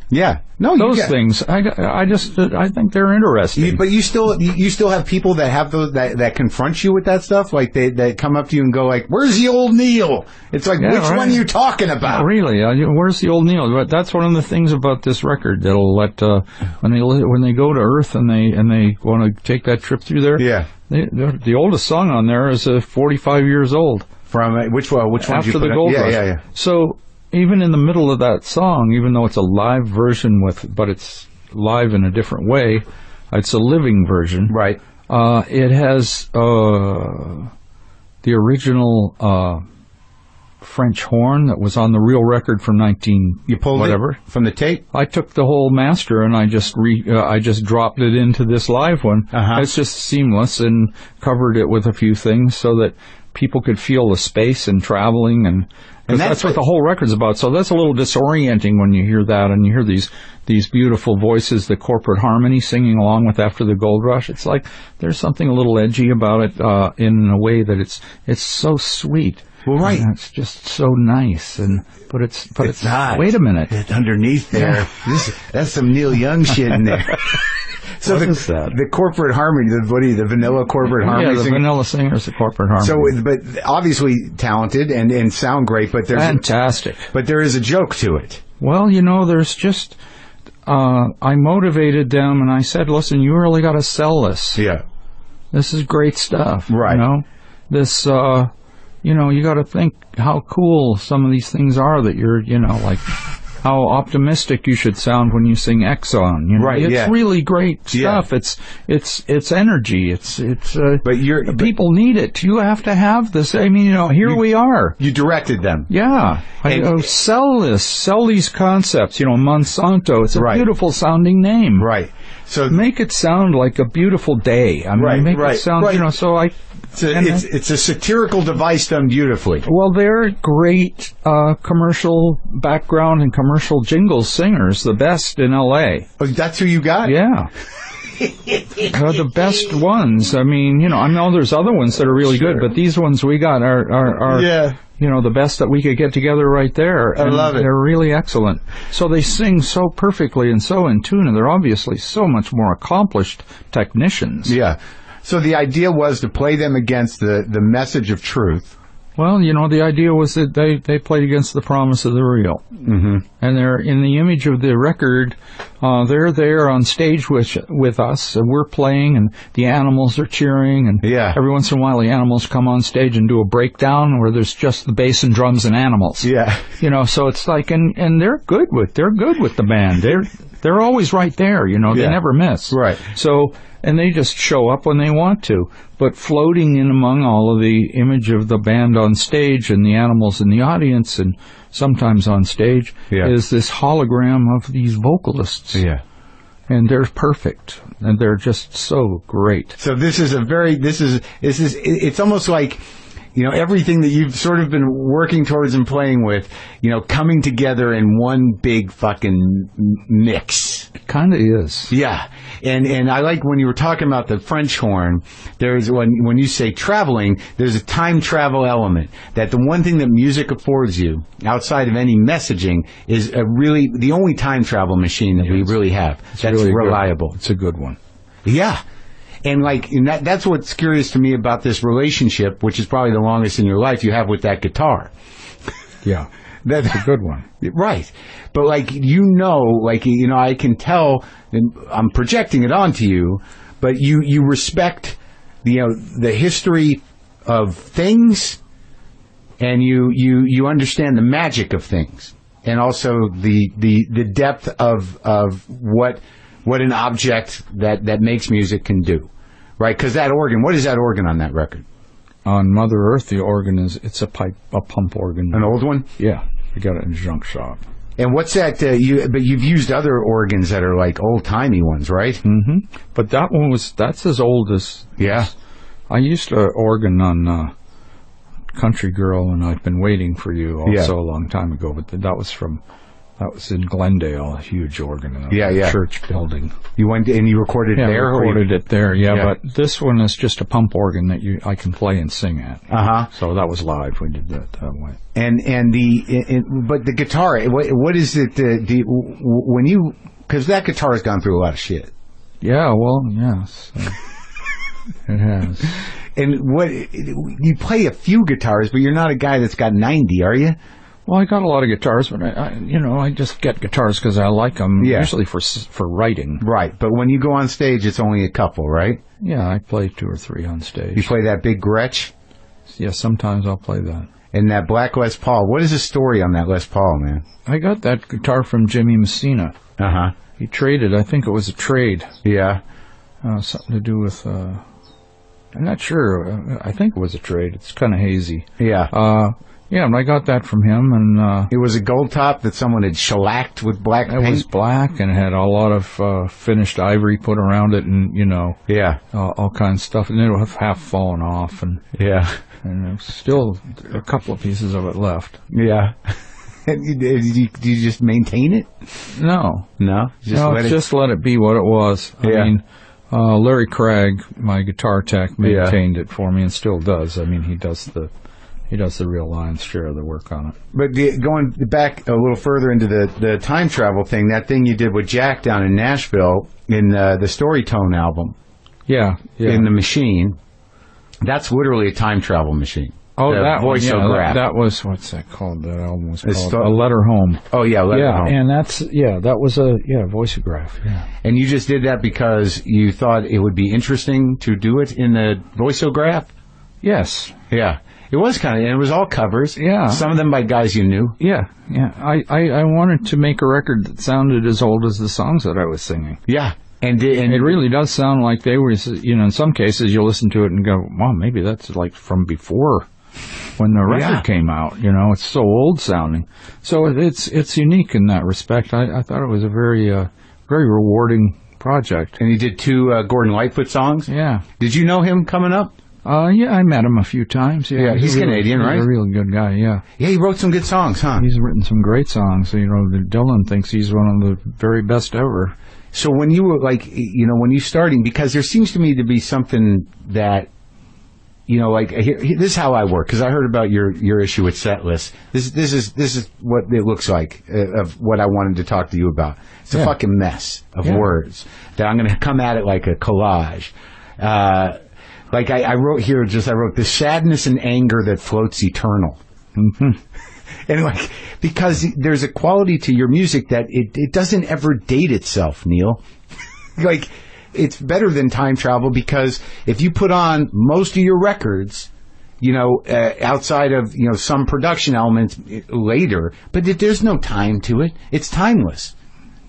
S1: Yeah. No,
S2: those things. I think they're interesting.
S1: But you still have people that have those that confront you with that stuff. Like that come up to you and go like, "Where's the old Neil?" It's like, which one are you talking about?
S2: Really? Where's the old Neil? But that's one of the things about this record that'll let when they go to Earth and they want to take that trip through there.
S1: Yeah.
S2: The oldest song on there is 45 years old.
S1: From which one?
S2: After the Gold Rush.
S1: Yeah.
S2: So even in the middle of that song, even though it's a live version but it's live in a different way, it's a living version.
S1: Right.
S2: It has the original French horn that was on the real record from
S1: You pulled
S2: whatever
S1: it from the tape.
S2: I took the whole master and I just dropped it into this live one.
S1: Uh-huh.
S2: It's just seamless, and covered it with a few things so that people could feel the space and traveling, and that's what the whole record's about. So that's a little disorienting when you hear that, and you hear these beautiful voices, the corporate harmony singing along with After the Gold Rush. It's like there's something a little edgy about it in a way that it's so sweet.
S1: Well, right.
S2: And it's just so nice, but it's
S1: not.
S2: Wait a minute.
S1: It's underneath there. Yeah. That's some Neil Young shit in there. So
S2: what is that?
S1: The corporate harmony, the vanilla corporate harmony.
S2: Yeah, the vanilla singer's the corporate harmony.
S1: So, but obviously talented and sound great, but there's
S2: fantastic.
S1: But there is a joke to it.
S2: Well, there's just I motivated them and I said, listen, you really got to sell this.
S1: Yeah.
S2: This is great stuff.
S1: Right.
S2: This you got to think how cool some of these things are that you're, like how optimistic you should sound when you sing Exxon.
S1: Right.
S2: It's really great stuff. Yeah. It's energy. But people need it. You have to have this. I mean, here we are.
S1: You directed them.
S2: Yeah. Sell this. Sell these concepts. Monsanto. It's a beautiful sounding name.
S1: Right. So
S2: make it sound like a beautiful day. I mean, make it sound. So I
S1: It's a satirical device done beautifully.
S2: Well, they're great commercial background and commercial jingle singers, the best in L.A.
S1: Oh, that's who you got?
S2: Yeah. They're the best ones. I mean, I know there's other ones that are really good, but these ones we got are the best that we could get together right there.
S1: I love it.
S2: They're really excellent. So they sing so perfectly and so in tune, and they're obviously so much more accomplished technicians.
S1: Yeah. So the idea was to play them against the message of truth.
S2: Well, the idea was that they played against the promise of the real.
S1: Mm-hmm.
S2: And they're in the image of the record. They're there on stage with us, and we're playing, and the animals are cheering, and every once in a while the animals come on stage and do a breakdown where there's just the bass and drums and animals.
S1: Yeah.
S2: So it's like, and they're good with the band. They're always right there. They never miss.
S1: Right.
S2: So. And they just show up when they want to. But floating in among all of the image of the band on stage and the animals in the audience and sometimes on stage is this hologram of these vocalists.
S1: Yeah.
S2: And they're perfect. And they're just so great.
S1: So it's almost like, everything that you've sort of been working towards and playing with, coming together in one big fucking mix.
S2: It kind of is.
S1: Yeah. And I like when you were talking about the French horn, there's when you say traveling, there's a time travel element. That the one thing that music affords you, outside of any messaging, is the only time travel machine that we really have. That's really reliable.
S2: It's a good one.
S1: Yeah. And that's what's curious to me about this relationship, which is probably the longest in your life, you have with that guitar.
S2: Yeah. That's a good one.
S1: Right. But I can tell, and I'm projecting it onto you, but you respect the history of things, and you understand the magic of things, and also the depth of what an object that makes music can do. Right? Because that organ, what is that organ on that record?
S2: On Mother Earth, the organ it's a pump organ.
S1: An old one?
S2: Yeah. We got it in a junk shop.
S1: And what's that? But you've used other organs that are like old-timey ones, right?
S2: Mm-hmm. But that's as old as...
S1: Yeah.
S2: I used an organ on Country Girl, and I've Been Waiting for You also a long time ago, but that was in Glendale, a huge organ in a church building.
S1: You went and you recorded it there?
S2: Yeah, recorded it there, but this one is just a pump organ that I can play and sing at.
S1: Uh-huh.
S2: So that was live. We did that way.
S1: But the guitar, what is it, because that guitar has gone through a lot of shit.
S2: Yeah, well, yes. It has.
S1: And you play a few guitars, but you're not a guy that's got 90, are you?
S2: Well, I got a lot of guitars, but I just get guitars because I like them, usually for writing.
S1: Right, but when you go on stage, it's only a couple, right?
S2: Yeah, I play 2 or 3 on stage.
S1: You play that big Gretsch?
S2: Yeah, sometimes I'll play that.
S1: And that black Les Paul, what is the story on that Les Paul, man?
S2: I got that guitar from Jimmy Messina.
S1: Uh-huh.
S2: He traded, I think it was a trade.
S1: Yeah.
S2: Something to do with, I'm not sure, I think it was a trade. It's kind of hazy.
S1: Yeah.
S2: Yeah, and I got that from him, and
S1: it was a gold top that someone had shellacked with black paint.
S2: It was black, and it had a lot of finished ivory put around it, and all kinds of stuff, and it would have half fallen off, and there's still a couple of pieces of it left.
S1: Yeah. Do you just maintain it?
S2: No,
S1: just
S2: let it be what it was. I mean, Larry Craig, my guitar tech, maintained it for me, and still does. I mean, he does the real lion's share of the work on it. But
S1: going back a little further into the time travel thing, that thing you did with Jack down in Nashville in the Storytone album.
S2: Yeah.
S1: In the machine. That's literally a time travel machine.
S2: Oh, that
S1: voiceograph.
S2: That was, what's that called? That album was called A Letter Home.
S1: Oh, yeah, Letter Home.
S2: And that was a voiceograph. Yeah.
S1: And you just did that because you thought it would be interesting to do it in the voiceograph?
S2: Yes.
S1: Yeah. It was kind of, and it was all covers.
S2: Yeah.
S1: Some of them by guys you knew.
S2: Yeah. I wanted to make a record that sounded as old as the songs that I was singing.
S1: Yeah. And
S2: it really does sound like they were, in some cases you listen to it and go, wow, maybe that's like from before when the record came out. It's so old sounding. So it's unique in that respect. I thought it was a very, very rewarding project.
S1: And you did 2 Gordon Lightfoot songs?
S2: Yeah.
S1: Did you know him coming up?
S2: Yeah, I met him a few times. Yeah,
S1: he's Canadian, right?
S2: He's a really good guy, yeah.
S1: Yeah, he wrote some good songs, huh?
S2: He's written some great songs. Dylan thinks he's one of the very best ever.
S1: So when you were when you starting, because there seems to me to be something that, this is how I work, because I heard about your issue with Setlist. This is what it looks like of what I wanted to talk to you about. It's a fucking mess of words that I'm going to come at it like a collage. I wrote here, I wrote the sadness and anger that floats eternal.
S2: Mm-hmm.
S1: And because there's a quality to your music that it doesn't ever date itself, Neil. It's better than time travel, because if you put on most of your records, outside of, some production elements later, but there's no time to it. It's timeless.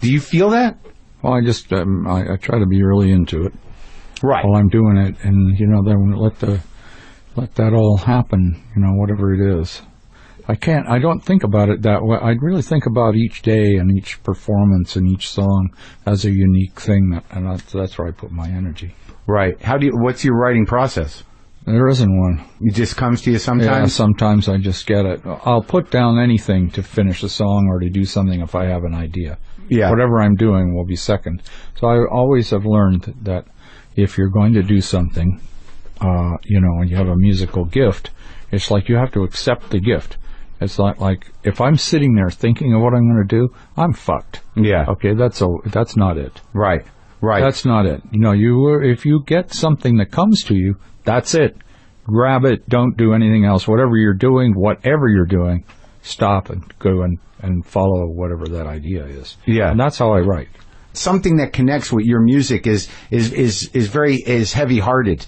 S1: Do you feel that?
S2: Well, I just, I try to be really into it.
S1: Right.
S2: While I'm doing it, and then let that all happen, whatever it is. I don't think about it that way. I really think about each day and each performance and each song as a unique thing, and that's where I put my energy.
S1: Right. What's your writing process?
S2: There isn't one.
S1: It just comes to you sometimes?
S2: Yeah, sometimes I just get it. I'll put down anything to finish a song or to do something if I have an idea.
S1: Yeah.
S2: Whatever I'm doing will be second. So I always have learned that if you're going to do something, and you have a musical gift, it's like you have to accept the gift. It's not like if I'm sitting there thinking of what I'm going to do, I'm fucked.
S1: Yeah.
S2: Okay, that's not it.
S1: Right.
S2: That's not it. If you get something that comes to you, that's it. Grab it. Don't do anything else. Whatever you're doing, stop and go and follow whatever that idea is.
S1: Yeah.
S2: And that's how I write.
S1: Something that connects with your music is heavy-hearted.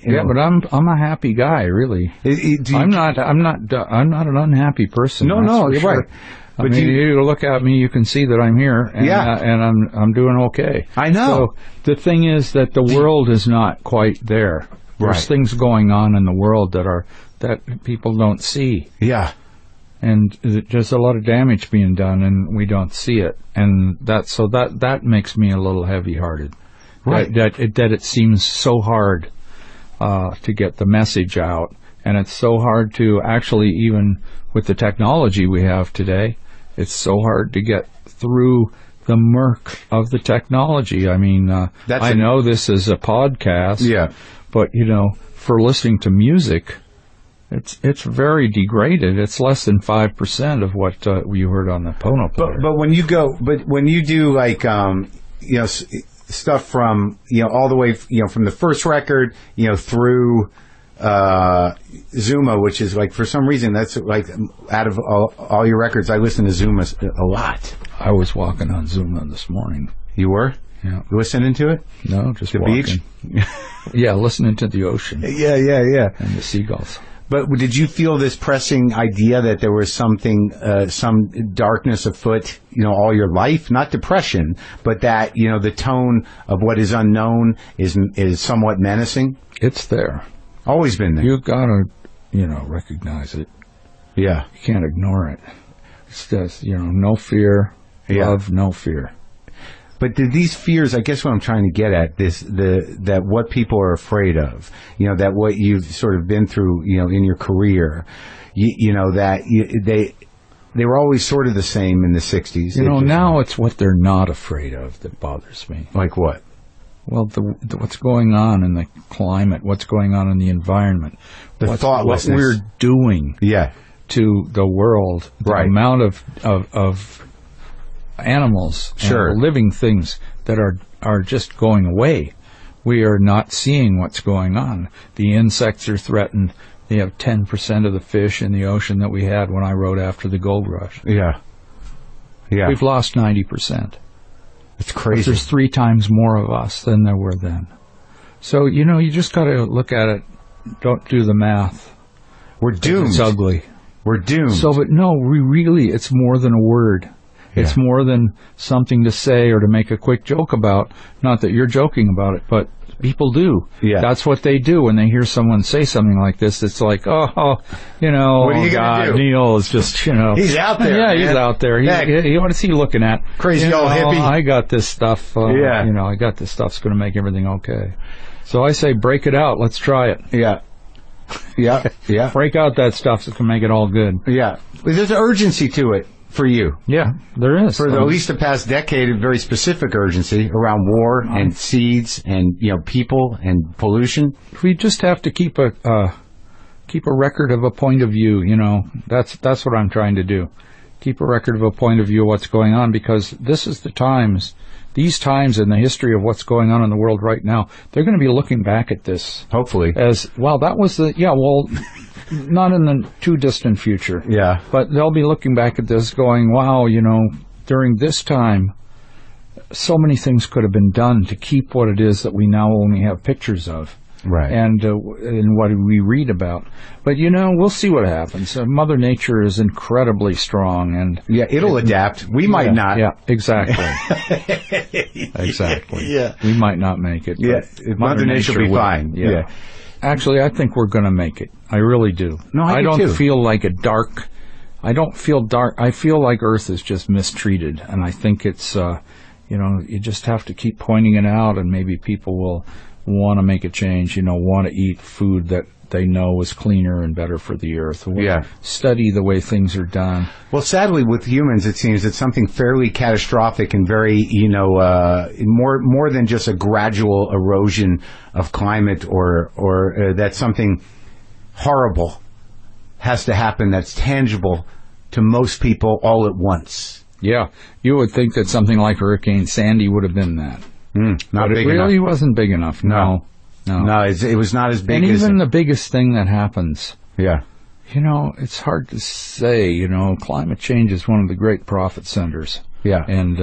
S2: Yeah, but I'm a happy guy, really. I'm not an unhappy person.
S1: No, you're
S2: sure.
S1: right.
S2: But you look at me, you can see that I'm here, and, and I'm doing okay.
S1: I know.
S2: So the thing is that the world is not quite there. There's things going on in the world that people don't see.
S1: Yeah.
S2: And there's a lot of damage being done, and we don't see it, and that makes me a little heavy-hearted.
S1: Right.
S2: That it seems so hard to get the message out, and it's so hard to actually, even with the technology we have today, it's so hard to get through the murk of the technology. I mean, I know this is a podcast, but for listening to music, it's very degraded. It's less than 5% of what you heard on the Pono player.
S1: But when you do stuff from all the way from the first record through Zuma, which is for some reason that's out of all your records, I listen to Zuma a lot.
S2: I was walking on Zuma this morning.
S1: You were?
S2: Yeah.
S1: Listening to it?
S2: No, just
S1: the
S2: walking.
S1: Beach?
S2: Yeah, listening to the ocean.
S1: Yeah.
S2: And the seagulls.
S1: But did you feel this pressing idea that there was something, some darkness afoot, all your life? Not depression, but that, the tone of what is unknown is somewhat menacing?
S2: It's there.
S1: Always been there.
S2: You've got to, recognize it.
S1: Yeah.
S2: You can't ignore it. It's just, no fear, love, no fear.
S1: But these fears, I guess what I'm trying to get at, that what people are afraid of, that what you've sort of been through, in your career, they were always sort of the same in the 60s.
S2: Now it's what they're not afraid of that bothers me.
S1: Like what?
S2: Well, what's going on in the climate, what's going on in the environment,
S1: thoughtlessness.
S2: What we're doing to the world, the amount of animals, living things that are just going away. We are not seeing what's going on. The insects are threatened. They have 10% of the fish in the ocean that we had when I wrote after the gold rush.
S1: Yeah.
S2: We've lost 90%.
S1: It's crazy.
S2: But there's 3 times more of us than there were then. So, you just got to look at it. Don't do the math.
S1: We're doomed.
S2: It's ugly.
S1: We're doomed.
S2: So, but no, it's more than a word. It's more than something to say or to make a quick joke about. Not that you're joking about it, but people do.
S1: Yeah.
S2: That's what they do when they hear someone say something like this. It's like, what are you
S1: gonna do?
S2: Neil is just,
S1: He's out there.
S2: Yeah, he's out there. What is he looking at?
S1: Crazy old hippie.
S2: I got this stuff. I got this stuff's going to make everything okay. So I say break it out. Let's try it.
S1: Yeah. Yeah. Yeah.
S2: Break out that stuff that can make it all good.
S1: Yeah. There's an urgency to it for you.
S2: Yeah, there is.
S1: For at least the past decade, a very specific urgency around war and seeds and, people and pollution.
S2: We just have to keep a record of a point of view, That's what I'm trying to do. Keep a record of a point of view of what's going on, because this is these times in the history of what's going on in the world right now, they're going to be looking back at this.
S1: Hopefully.
S2: As, well, that was not in the too distant future.
S1: Yeah.
S2: But they'll be looking back at this going, wow, during this time, so many things could have been done to keep what it is that we now only have pictures of.
S1: Right.
S2: And what we read about. But, we'll see what happens. Mother Nature is incredibly strong. And
S1: yeah, it'll adapt. We might not.
S2: Yeah, exactly. Exactly. Yeah. We might not make it.
S1: Yeah. Mother Nature will be fine. Yeah.
S2: Actually, I think we're going to make it. I really do.
S1: No, I do
S2: don't
S1: too.
S2: feel like I don't feel dark. I feel like Earth is just mistreated. And I think it's, you just have to keep pointing it out, and maybe people will want to make a change, want to eat food that they know is cleaner and better for the earth.
S1: Yeah.
S2: Study the way things are done.
S1: Well, sadly, with humans, it seems it's something fairly catastrophic and very, more than just a gradual erosion of climate or that something horrible has to happen that's tangible to most people all at once.
S2: Yeah. You would think that something like Hurricane Sandy would have been that.
S1: Not
S2: but
S1: big
S2: it really
S1: enough.
S2: Wasn't big enough. No.
S1: It was not as big.
S2: And
S1: as
S2: even the biggest thing that happens.
S1: Yeah.
S2: It's hard to say. Climate change is one of the great profit centers.
S1: Yeah.
S2: And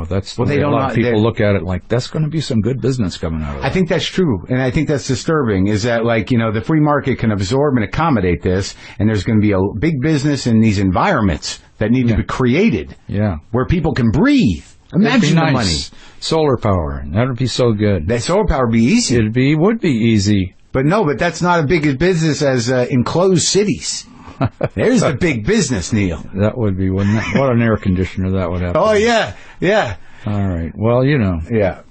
S2: that's a lot of people look at it like that's going to be some good business coming out of it.
S1: I think that's true, and I think that's disturbing. Is that the free market can absorb and accommodate this, and there's going to be a big business in these environments that need to be created.
S2: Yeah.
S1: Where people can breathe. Imagine the money.
S2: Solar power. That would be so good.
S1: That solar power would be easy.
S2: Would be easy.
S1: But that's not a big business as enclosed cities. There's the big business, Neil.
S2: That would be, wouldn't it? What an air conditioner that would have.
S1: Oh, yeah. Yeah.
S2: All right. Well,
S1: Yeah.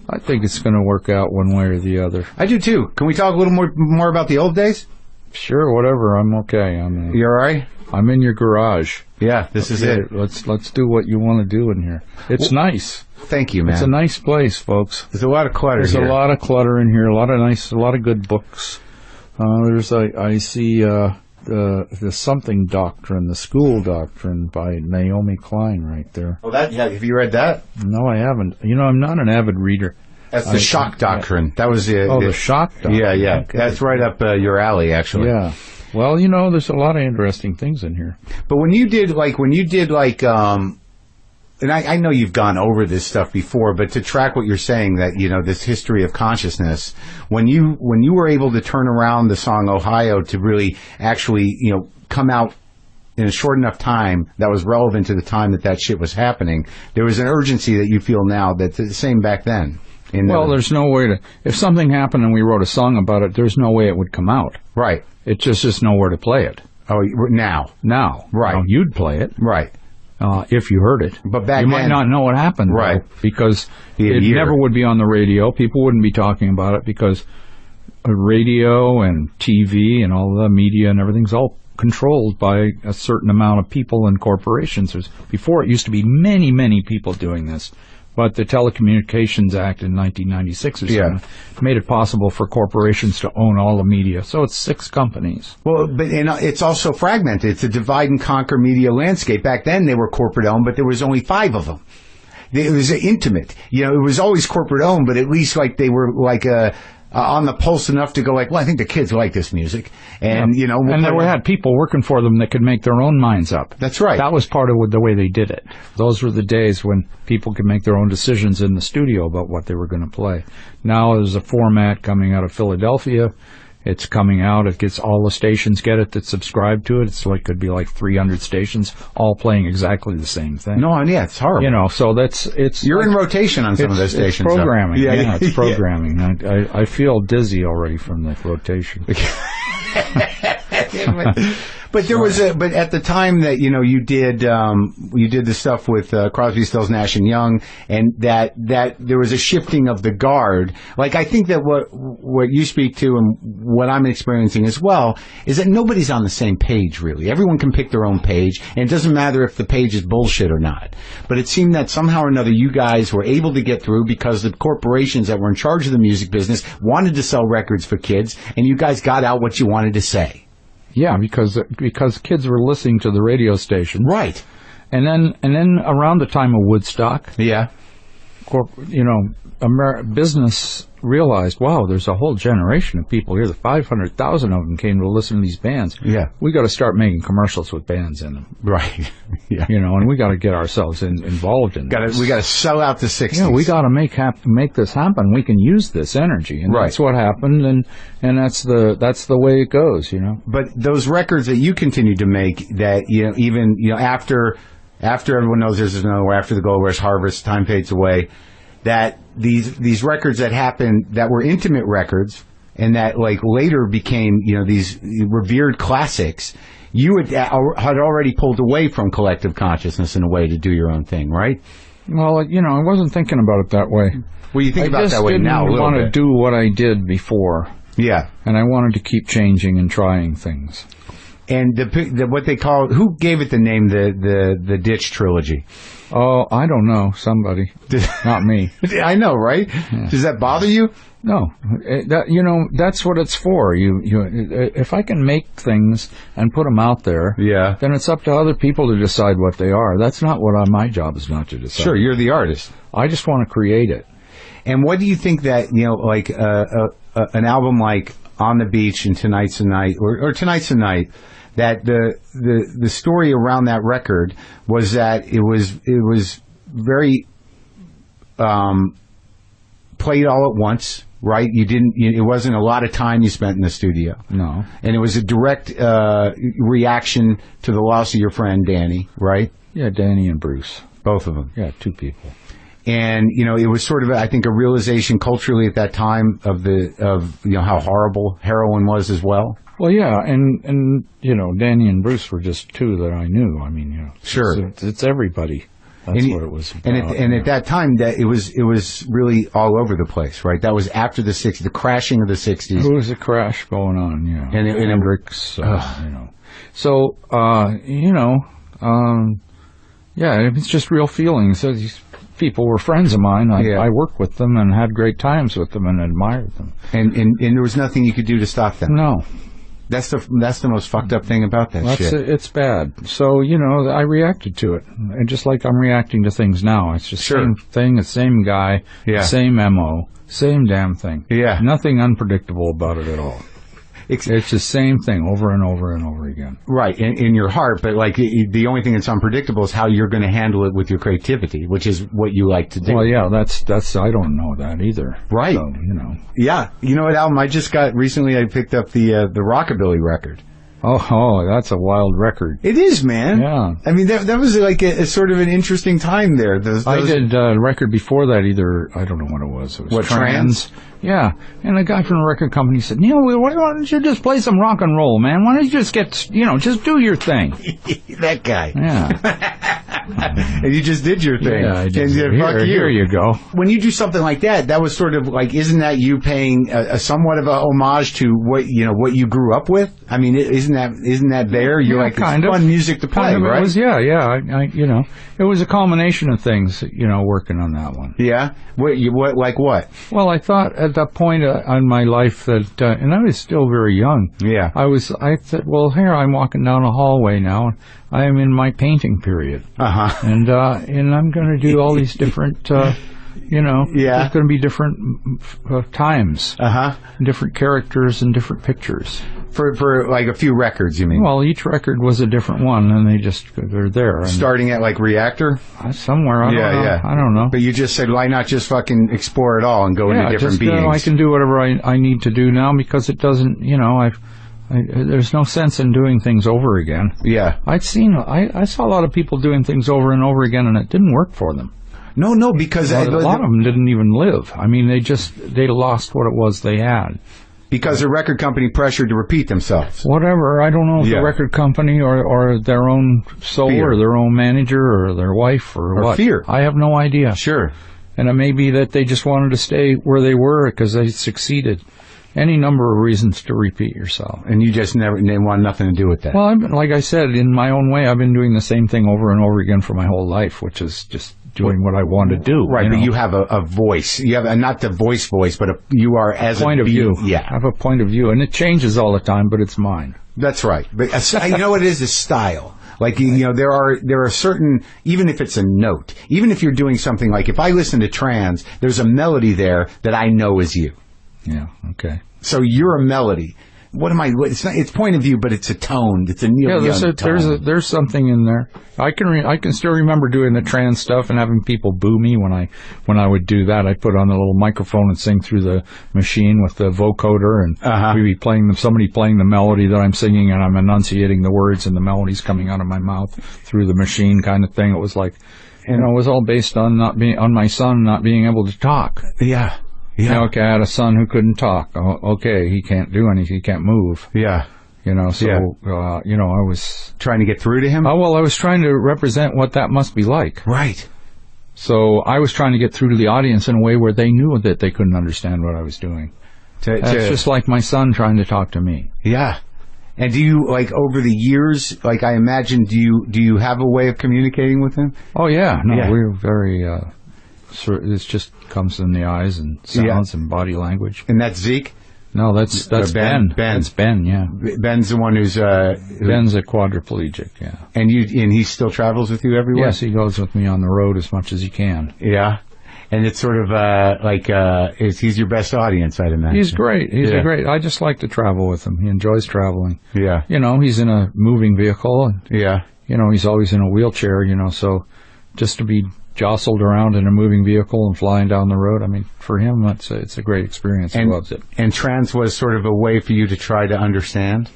S2: I think it's going to work out one way or the other.
S1: I do, too. Can we talk a little more about the old days?
S2: Sure, whatever. I'm okay.
S1: You all right?
S2: I'm in your garage.
S1: Yeah, this is it.
S2: Let's do what you want to do in here. It's nice.
S1: Thank you, man.
S2: It's a nice place, folks.
S1: There's a lot of clutter
S2: here. There's a lot of clutter in here. A lot of good books. I see the Something Doctrine, the School Doctrine by Naomi Klein right there.
S1: Oh, have you read that?
S2: No, I haven't. I'm not an avid reader.
S1: That's the shock doctrine. That was
S2: the shock doctrine.
S1: Yeah. Okay. That's right up your alley, actually.
S2: Yeah. Well, there's a lot of interesting things in here.
S1: But when you did and I know you've gone over this stuff before, but to track what you're saying, that, this history of consciousness, when you were able to turn around the song Ohio to really actually, come out in a short enough time that was relevant to the time that shit was happening, there was an urgency that you feel now that's the same back then.
S2: There's no way if something happened and we wrote a song about it, there's no way it would come out.
S1: Right.
S2: It's just nowhere to play it.
S1: Oh, now. Right.
S2: Now, you'd play it.
S1: Right.
S2: If you heard it.
S1: But back
S2: then,
S1: you
S2: might not know what happened.
S1: Right.
S2: Though, because it never would be on the radio. People wouldn't be talking about it because radio and TV and all the media and everything's all controlled by a certain amount of people and corporations. Before, it used to be many, many people doing this. But the Telecommunications Act in 1996 or something made it possible for corporations to own all the media. So it's 6 companies.
S1: Well, but it's also fragmented. It's a divide and conquer media landscape. Back then they were corporate owned, but there was only 5 of them. It was intimate. It was always corporate owned, but at least they were on the pulse enough to go well, I think the kids like this music. And,
S2: and there had people working for them that could make their own minds up.
S1: That's right.
S2: That was part of the way they did it. Those were the days when people could make their own decisions in the studio about what they were going to play. Now there's a format coming out of Philadelphia. It's coming out. It gets all the stations get it that subscribe to it. Could be 300 stations all playing exactly the same thing.
S1: No, yeah, it's horrible.
S2: So it's
S1: you're in rotation on some of those stations.
S2: It's programming. Yeah, it's programming. I feel dizzy already from the rotation.
S1: But there was but at the time that, you did the stuff with Crosby, Stills, Nash and Young, and that there was a shifting of the guard. Like, I think that what you speak to and what I'm experiencing as well is that nobody's on the same page, really. Everyone can pick their own page, and it doesn't matter if the page is bullshit or not. But it seemed that somehow or another you guys were able to get through because the corporations that were in charge of the music business wanted to sell records for kids, and you guys got out what you wanted to say.
S2: Yeah, because kids were listening to the radio station,
S1: right?
S2: And then around the time of Woodstock, business realized, wow, there's a whole generation of people here. The 500,000 of them came to listen to these bands.
S1: Yeah, we
S2: got to start making commercials with bands in them,
S1: right? Yeah,
S2: and we got to get ourselves involved in this.
S1: We got to sell out the 60s.
S2: Yeah, we got to make this happen. We can use this energy, and that's what happened, and that's the way it goes,
S1: But those records that you continue to make, that even after everyone knows there's another, after the Gold Rush, Harvest, Time Fades Away, that these records that happened that were intimate records and that like later became these revered classics, you had already pulled away from collective consciousness in a way to do your own thing, right?
S2: Well, I wasn't thinking about it that way.
S1: Well, you think about it that way now a little bit.
S2: I just didn't want to do what I did before.
S1: Yeah.
S2: And I wanted to keep changing and trying things.
S1: And what they call, who gave it the name, the Ditch Trilogy?
S2: Oh, I don't know. Somebody. Not me.
S1: I know, right? Yeah. Does that bother you?
S2: No. That's what it's for. If I can make things and put them out there, then it's up to other people to decide what they are. That's not what my job is, not to decide.
S1: Sure, you're the artist.
S2: I just want to create it.
S1: And what do you think that, like an album like On the Beach and Tonight's the Night, or Tonight's the Night, that the story around that record was that it was very played all at once, right? It wasn't a lot of time you spent in the studio.
S2: No.
S1: And it was a direct reaction to the loss of your friend Danny, right?
S2: Yeah, Danny and Bruce.
S1: Both of them.
S2: Yeah, two people.
S1: And it was sort of, I think, a realization culturally at that time of how horrible heroin was as well.
S2: Well, yeah, and Danny and Bruce were just two that I knew. I mean,
S1: sure,
S2: it's everybody. That's what it was about.
S1: And at that time, that it was really all over the place, right? That was after the 60s, the crashing of the 60s.
S2: There was a crash going on, yeah.
S1: And
S2: Hendrix, So, yeah, it's just real feelings. So these people were friends of mine. I worked with them and had great times with them and admired them.
S1: And there was nothing you could do to stop them?
S2: No.
S1: That's the most fucked up thing about that shit.
S2: It's bad. So, I reacted to it. And just like I'm reacting to things now. It's just the same thing, the same guy, the same MO, same damn thing.
S1: Yeah.
S2: Nothing unpredictable about it at all. It's the same thing over and over and over again.
S1: Right, in your heart, but like the only thing that's unpredictable is how you're going to handle it with your creativity, which is what you like to do.
S2: Well, yeah, that's I don't know that either.
S1: Right.
S2: So,
S1: Yeah, what album I just got recently? I picked up the Rockabilly record.
S2: Oh, that's a wild record.
S1: It is, man.
S2: Yeah.
S1: I mean, that was like a sort of an interesting time there.
S2: I did a record before that I don't know what it was. It was Trans? Yeah. And a guy from the record company said, Neil, why don't you just play some rock and roll, man? Why don't you just just do your thing?
S1: That guy.
S2: Yeah.
S1: And you just did your thing.
S2: Yeah, I did.
S1: Here
S2: you go.
S1: When you do something like that was sort of like, isn't that you paying a somewhat of a homage to what you grew up with? I mean, isn't that there? You're like, it's fun music to play, right?
S2: It was, yeah. It was a culmination of things, working on that one.
S1: Yeah? What?
S2: Well, I thought at that point in my life that, and I was still very young.
S1: Yeah.
S2: I thought, well, here I'm walking down a hallway now. I am in my painting period.
S1: Uh-huh.
S2: And I'm going to do all these different, there's going to be different times.
S1: Uh-huh.
S2: Different characters and different pictures.
S1: For like a few records, you mean?
S2: Well, each record was a different one, and they're there.
S1: Starting at like Reactor?
S2: Somewhere, I don't know.
S1: But you just said, why not just fucking explore it all and go into different beings?
S2: I can do whatever I need to do now because it doesn't, there's no sense in doing things over again.
S1: Yeah.
S2: I saw a lot of people doing things over and over again, and it didn't work for them.
S1: No, because
S2: a lot of them didn't even live. I mean, they lost what it was they had.
S1: Because the record company pressured to repeat themselves.
S2: Whatever. I don't know if the record company or their own soul or their own manager or their wife or what.
S1: Fear.
S2: I have no idea.
S1: Sure.
S2: And it may be that they just wanted to stay where they were because they succeeded. Any number of reasons to repeat yourself.
S1: And you just they want nothing to do with that.
S2: Well, like I said, in my own way, I've been doing the same thing over and over again for my whole life, which is just doing what I want to do.
S1: Right, but you have a voice. You have not the voice, but you are as a
S2: point of view.
S1: Yeah.
S2: I have a point of view, and it changes all the time, but it's mine.
S1: That's right. But you know what it is? It's style. Like, there are certain, even if it's a note, even if you're doing something like, if I listen to trance, there's a melody there that I know is you.
S2: Yeah, okay.
S1: So you're a melody. What am I? It's point of view, but it's a tone. It's a Neil Young tone.
S2: There's something in there. I can still remember doing the trance stuff and having people boo me when I would do that. I'd put on the little microphone and sing through the machine with the vocoder, and we'd be somebody playing the melody that I'm singing, and I'm enunciating the words, and the melody's coming out of my mouth through the machine, kind of thing. It was like, it was all based on my son not being able to talk.
S1: Yeah.
S2: Yeah. Okay, I had a son who couldn't talk. Okay, he can't do anything. He can't move.
S1: Yeah.
S2: I was
S1: trying to get through to him.
S2: I was trying to represent what that must be like.
S1: Right.
S2: So I was trying to get through to the audience in a way where they knew that they couldn't understand what I was doing. It's just like my son trying to talk to me.
S1: Yeah. And do you, like, over the years, like, I imagine, do you have a way of communicating with him?
S2: Oh, yeah. No, we're very... it just comes in the eyes and sounds and body language.
S1: And that's Zeke?
S2: No, that's Ben. That's Ben, yeah.
S1: Ben's the one who's...
S2: Ben's a quadriplegic, yeah.
S1: And he still travels with you everywhere?
S2: Yes, he goes with me on the road as much as he can.
S1: Yeah. And it's sort of he's your best audience, I'd imagine.
S2: He's great. He's great. I just like to travel with him. He enjoys traveling.
S1: Yeah.
S2: He's in a moving vehicle. And,
S1: yeah.
S2: He's always in a wheelchair, so just to be jostled around in a moving vehicle and flying down the road. I mean, for him, it's a great experience. He loves it. And
S1: trance was sort of a way for you to try to understand?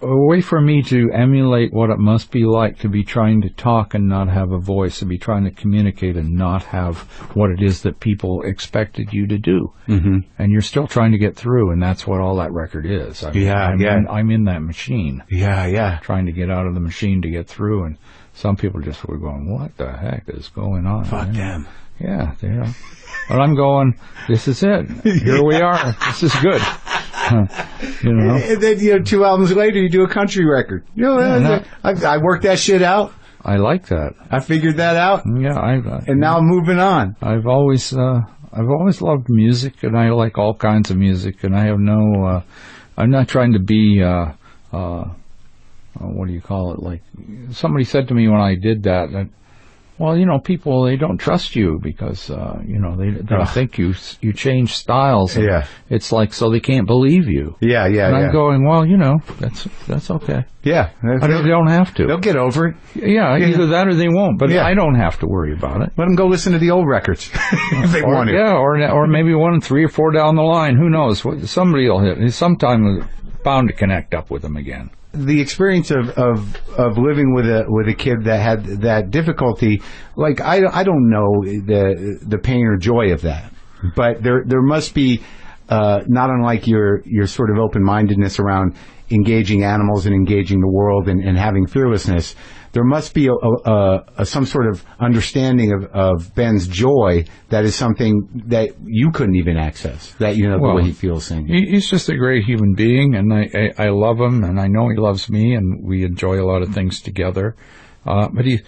S2: A way for me to emulate what it must be like to be trying to talk and not have a voice, to be trying to communicate and not have what it is that people expected you to do. Mm-hmm. And you're still trying to get through, and that's what all that record is. I'm in that machine.
S1: Yeah, yeah.
S2: Trying to get out of the machine to get through, and some people just were going, what the heck is going on?
S1: Fuck them.
S2: Yeah, But I'm going, this is it. Here we are. This is good.
S1: And then, 2 albums later, you do a country record. I worked that shit out.
S2: I like that.
S1: I figured that out.
S2: Yeah,
S1: and now I'm moving on.
S2: I've always loved music, and I like all kinds of music, and I have no, I'm not trying to be, what do you call it? Like, somebody said to me when I did that, well, people, they don't trust you because, they think you change styles.
S1: Yeah.
S2: It's like, so they can't believe you.
S1: Yeah, yeah,
S2: and I'm going, well, that's okay.
S1: Yeah.
S2: They don't have to.
S1: They'll get over it.
S2: Yeah, either that or they won't, but I don't have to worry about it.
S1: Let them go listen to the old records if they want to.
S2: Yeah, or maybe 1, 3, or 4 down the line. Who knows? Somebody will hit. Sometime bound to connect up with them again.
S1: The experience of living with a kid that had that difficulty, like I don't know the pain or joy of that, but there must be not unlike your sort of open-mindedness around engaging animals and engaging the world and having fearlessness. There must be some sort of understanding of Ben's joy that is something that you couldn't even access, the way he feels singing.
S2: He's just a great human being, and I love him, and I know he loves me, and we enjoy a lot of things together. But he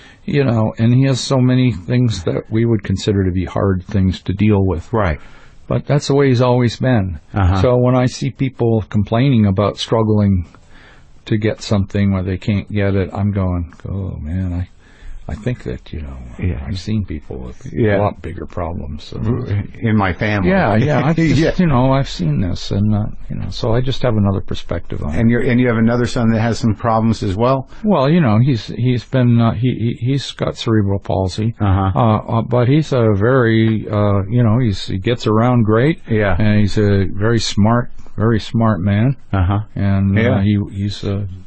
S2: has so many things that we would consider to be hard things to deal with.
S1: Right.
S2: But that's the way he's always been. Uh-huh. So when I see people complaining about struggling to get something where they can't get it, I'm going, oh man, I think that, I've seen people with a lot bigger problems. So.
S1: In my family.
S2: Yeah. I've seen this, and, so I just have another perspective on it.
S1: And you have another son that has some problems as well?
S2: Well, he's got cerebral palsy.
S1: Uh-huh.
S2: But he's a very, he gets around great.
S1: Yeah.
S2: And he's a very smart man.
S1: Uh-huh.
S2: And he's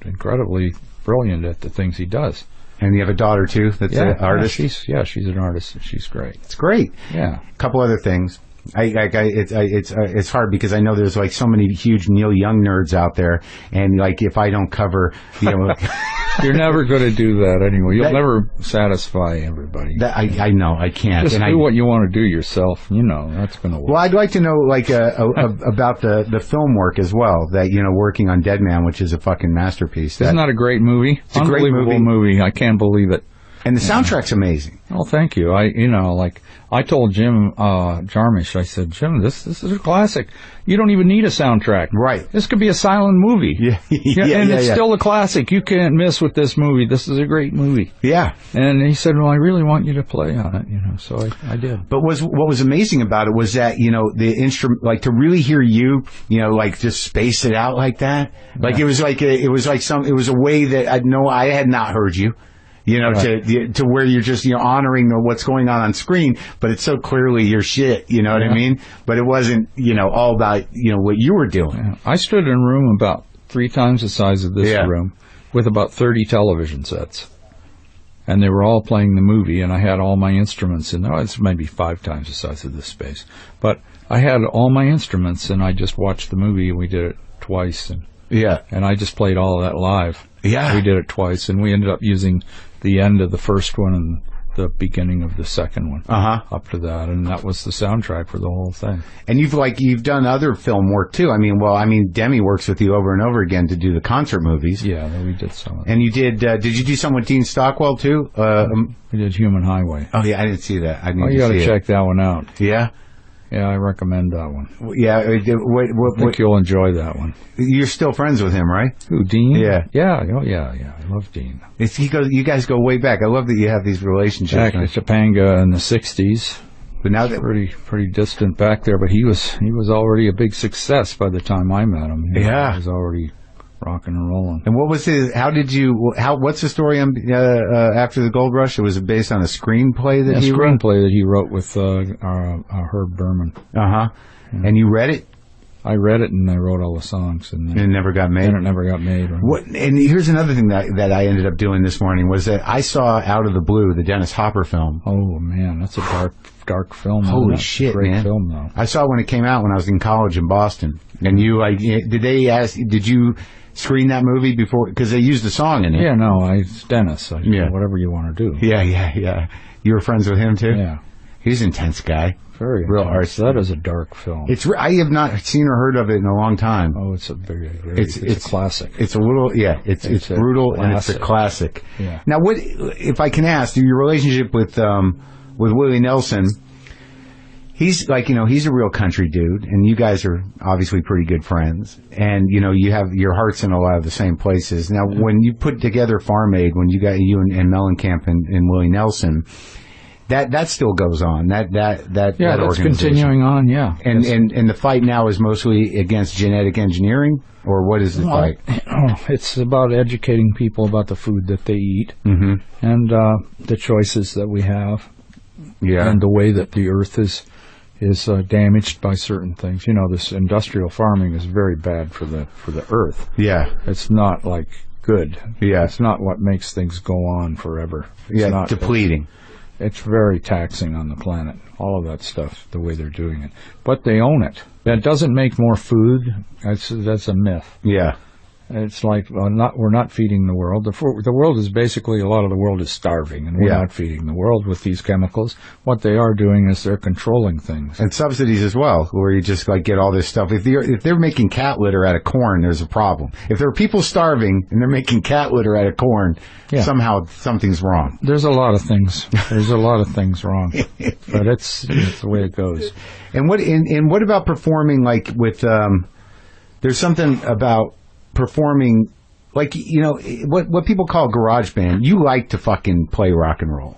S2: incredibly brilliant at the things he does.
S1: And you have a daughter, too, that's an artist?
S2: She's an artist. She's great.
S1: It's great.
S2: Yeah.
S1: A couple other things. It's hard because I know there's like so many huge Neil Young nerds out there, and like if I don't cover,
S2: you're never going to do that anyway. You'll never satisfy everybody.
S1: I know I can't.
S2: Just do what you want to do yourself. That's going to work.
S1: Well, I'd like to know like about the film work as well. That working on Dead Man, which is a fucking masterpiece.
S2: Isn't that a great movie?
S1: It's a great
S2: movie. I can't believe it.
S1: And the soundtrack's amazing.
S2: Oh, thank you. I told Jim Jarmusch, I said, Jim, this is a classic. You don't even need a soundtrack.
S1: Right.
S2: This could be a silent movie.
S1: Yeah.
S2: It's still a classic. You can't miss with this movie. This is a great movie.
S1: Yeah.
S2: And he said, well, I really want you to play on it, so I did.
S1: But what was amazing about it was that, the instrument, like to really hear you, like just space it out like that. Like it was a way that I had not heard you. Right. to where you're just, honoring what's going on screen, but it's so clearly your shit, what I mean? But it wasn't, all about, what you were doing.
S2: Yeah. I stood in a room about 3 times the size of this room with about 30 television sets. And they were all playing the movie, and I had all my instruments in there. It's maybe 5 times the size of this space. But I had all my instruments, and I just watched the movie, and we did it twice. And I just played all of that live.
S1: Yeah.
S2: We did it twice, and we ended up using the end of the first one and the beginning of the second one up to that, and that was the soundtrack for the whole thing.
S1: And you've done other film work too. Demi works with you over and over again to do the concert movies.
S2: Yeah, we did some of that.
S1: And you did you do some with Dean Stockwell too?
S2: We did Human Highway.
S1: Oh yeah, I didn't see that.
S2: You got to check that one out.
S1: Yeah.
S2: Yeah, I recommend that one.
S1: Yeah,
S2: I think you'll enjoy that one.
S1: You're still friends with him, right?
S2: Who, Dean?
S1: Yeah.
S2: Yeah, I love Dean.
S1: You guys go way back. I love that you have these relationships.
S2: Back at Topanga in the 60s.
S1: But now that
S2: pretty distant back there, but he was already a big success by the time I met him. He was already rocking and rolling.
S1: And what was what's the story on after the Gold Rush? It was based on a screenplay that he wrote?
S2: A screenplay that he wrote with Herb Berman.
S1: Yeah. And you read it?
S2: I read it, and I wrote all the songs. And
S1: it never got made?
S2: And it never got made. Right?
S1: And here's another thing that I ended up doing this morning was that I saw Out of the Blue, the Dennis Hopper film.
S2: Oh, man, that's a dark film.
S1: Holy shit,
S2: great
S1: man.
S2: Film, though.
S1: I saw it when it came out when I was in college in Boston. And did you screen that movie before? Because they used a song in it.
S2: Yeah, no, it's Dennis. Whatever you want to do.
S1: Yeah. You were friends with him, too?
S2: Yeah.
S1: He's an intense guy.
S2: Very
S1: real
S2: intense. That is a dark film.
S1: I have not seen or heard of it in a long time.
S2: Oh, it's a it's a classic.
S1: It's a little, it's brutal and it's a classic.
S2: Yeah.
S1: Now, what, if I can ask, your relationship with Willie Nelson, he's like, he's a real country dude, and you guys are obviously pretty good friends, and you have your hearts in a lot of the same places. Now, when you put together Farm Aid, when you got and Mellencamp and Willie Nelson, that still goes on. That
S2: that's continuing on. Yeah,
S1: and the fight now is mostly against genetic engineering, or what is the fight?
S2: It's about educating people about the food that they eat, and the choices that we have, and the way that the earth is damaged by certain things. This industrial farming is very bad for the earth.
S1: Yeah,
S2: it's not like good.
S1: Yeah,
S2: it's not what makes things go on forever. It's not
S1: depleting.
S2: It's very taxing on the planet, all of that stuff, the way they're doing it. But they own it. That doesn't make more food. That's a myth.
S1: Yeah.
S2: It's like we're not feeding the world. The world is basically, a lot of the world is starving, and we're not feeding the world with these chemicals. What they are doing is they're controlling things.
S1: And subsidies as well, where you just get all this stuff. If they're making cat litter out of corn, there's a problem. If there are people starving and they're making cat litter out of corn, somehow something's wrong.
S2: There's a lot of things. There's a lot of things wrong, but it's the way it goes.
S1: And what about performing with? There's something about performing, what people call garage band. You like to fucking play rock and roll.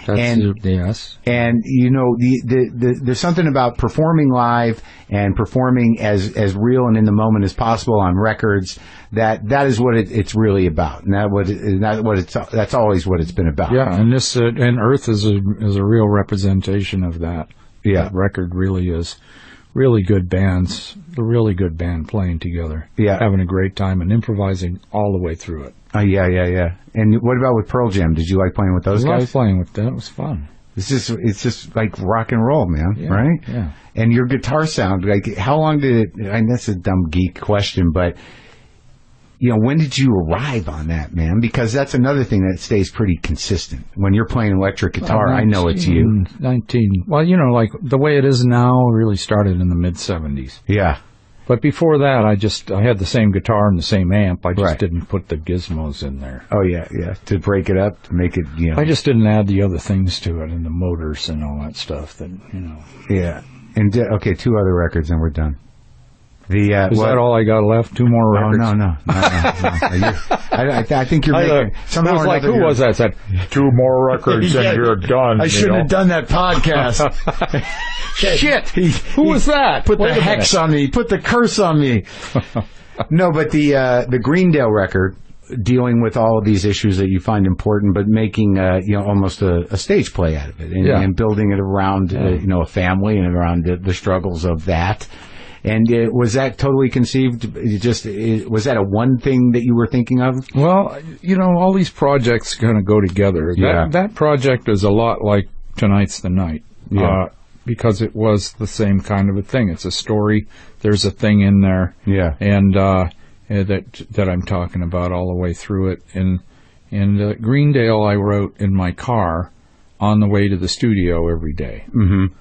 S2: Yes.
S1: And there's something about performing live and performing as real and in the moment as possible on records. That is what it's really about, and that's always what it's been about.
S2: Yeah, and this and Earth is a real representation of that.
S1: Yeah,
S2: that record really is. Really good bands, the really good band playing together, having a great time and improvising all the way through it.
S1: Yeah. And what about with Pearl Jam? Did you like playing with those guys?
S2: I loved playing with them. It was fun.
S1: It's just like rock and roll, man, right?
S2: Yeah.
S1: And your guitar sound, like, how long did it, and that's a dumb geek question, but, when did you arrive on that, man? Because that's another thing that stays pretty consistent. When you're playing electric guitar, I know it's you.
S2: 19. Well, like the way it is now really started in the mid-'70s.
S1: Yeah.
S2: But before that, I had the same guitar and the same amp. I just didn't put the gizmos in there.
S1: Oh, yeah. To break it up, to make it,
S2: I just didn't add the other things to it and the motors and all that stuff that,
S1: Yeah. And, okay, 2 other records and we're done. Is
S2: that all I got left? 2 more records?
S1: No. I think you're making...
S2: Somehow it was like, who was that said, 2 more records and you're done.
S1: I shouldn't have done that podcast.
S2: Shit! Who was that?
S1: Put the hex on me. Put the curse on me. No, but the Greendale record, dealing with all of these issues that you find important, but making almost a stage play out of it, and building it around a family and around the struggles of that. And was that totally conceived? Was that a one thing that you were thinking of?
S2: Well, all these projects kind of go together. That project is a lot like Tonight's the Night.
S1: Yeah.
S2: Because it was the same kind of a thing. It's a story. There's a thing in there.
S1: Yeah.
S2: And that I'm talking about all the way through it. And Greendale I wrote in my car on the way to the studio every day.
S1: Mm-hmm.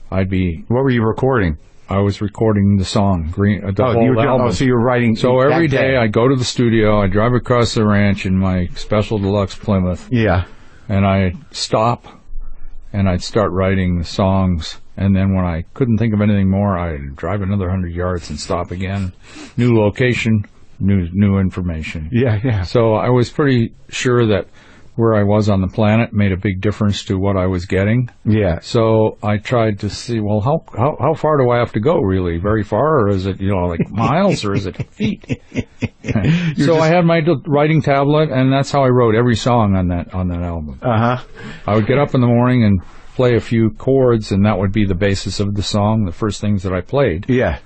S2: What
S1: were you recording?
S2: I was recording the song, whole album.
S1: So you're writing.
S2: So every day I go to the studio, I drive across the ranch in my Special Deluxe Plymouth.
S1: Yeah.
S2: And I stop, and I'd start writing the songs. And then when I couldn't think of anything more, I'd drive another 100 yards and stop again. New location, new information.
S1: Yeah.
S2: So I was pretty sure that where I was on the planet made a big difference to what I was getting.
S1: Yeah.
S2: So I tried to see, well, how far do I have to go, really? Very far, or is it, like miles, or is it feet? So I had my writing tablet, and that's how I wrote every song on that album.
S1: Uh-huh.
S2: I would get up in the morning and play a few chords, and that would be the basis of the song, the first things that I played.
S1: Yeah.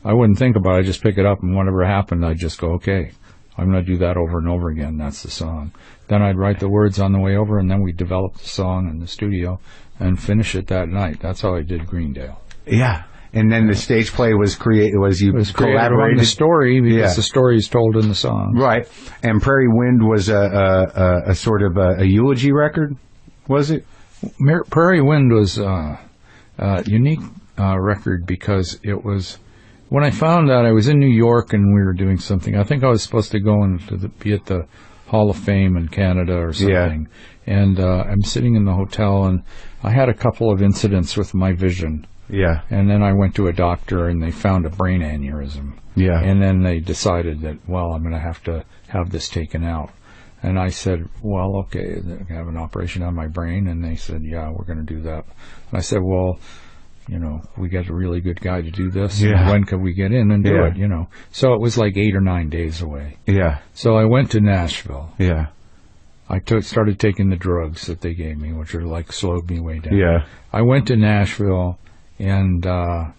S2: I wouldn't think about it. I'd just pick it up, and whatever happened, I'd just go, okay, I'm going to do that over and over again. That's the song. Then I'd write the words on the way over, and then we'd develop the song in the studio and finish it that night. That's how I did Greendale.
S1: Yeah. And then the stage play was created on the
S2: story, because the story is told in the song.
S1: Right. And Prairie Wind was a sort of a eulogy record, was it?
S2: Prairie Wind was a unique record because it was... When I found out, I was in New York and we were doing something. I think I was supposed to go and be at the Hall of Fame in Canada or something. Yeah. And I'm sitting in the hotel, and I had a couple of incidents with my vision.
S1: Yeah.
S2: And then I went to a doctor, and they found a brain aneurysm.
S1: Yeah.
S2: And then they decided that, well, I'm going to have this taken out. And I said, well, okay, they're going to have an operation on my brain. And they said, yeah, we're going to do that. And I said, well, we got a really good guy to do this.
S1: Yeah.
S2: When could we get in and do it, So it was like 8 or 9 days away.
S1: Yeah.
S2: So I went to Nashville.
S1: Yeah.
S2: I started taking the drugs that they gave me, which are like slowed me way down.
S1: Yeah.
S2: I went to Nashville and wrote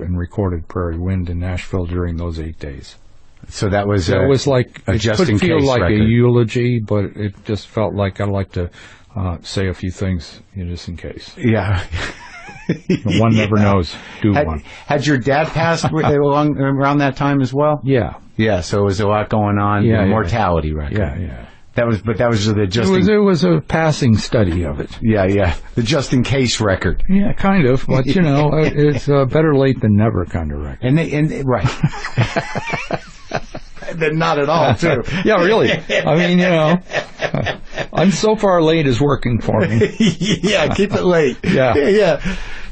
S2: and recorded Prairie Wind in Nashville during those 8 days.
S1: So that was
S2: it was like
S1: a
S2: it could feel like record. A eulogy, but it just felt like I'd like to say a few things just in case.
S1: Yeah.
S2: One never knows.
S1: Had your dad passed around that time as well?
S2: Yeah.
S1: Yeah, so it was a lot going on.
S2: Yeah,
S1: mortality record.
S2: Yeah.
S1: That was the just.
S2: It was a passing study of it.
S1: Yeah. The just in case record.
S2: Yeah, kind of. But it's better late than never kind of record.
S1: And right. Then not at all, too.
S2: Yeah, really. I mean, I'm so far late is working for me.
S1: Yeah, keep it late.
S2: Yeah.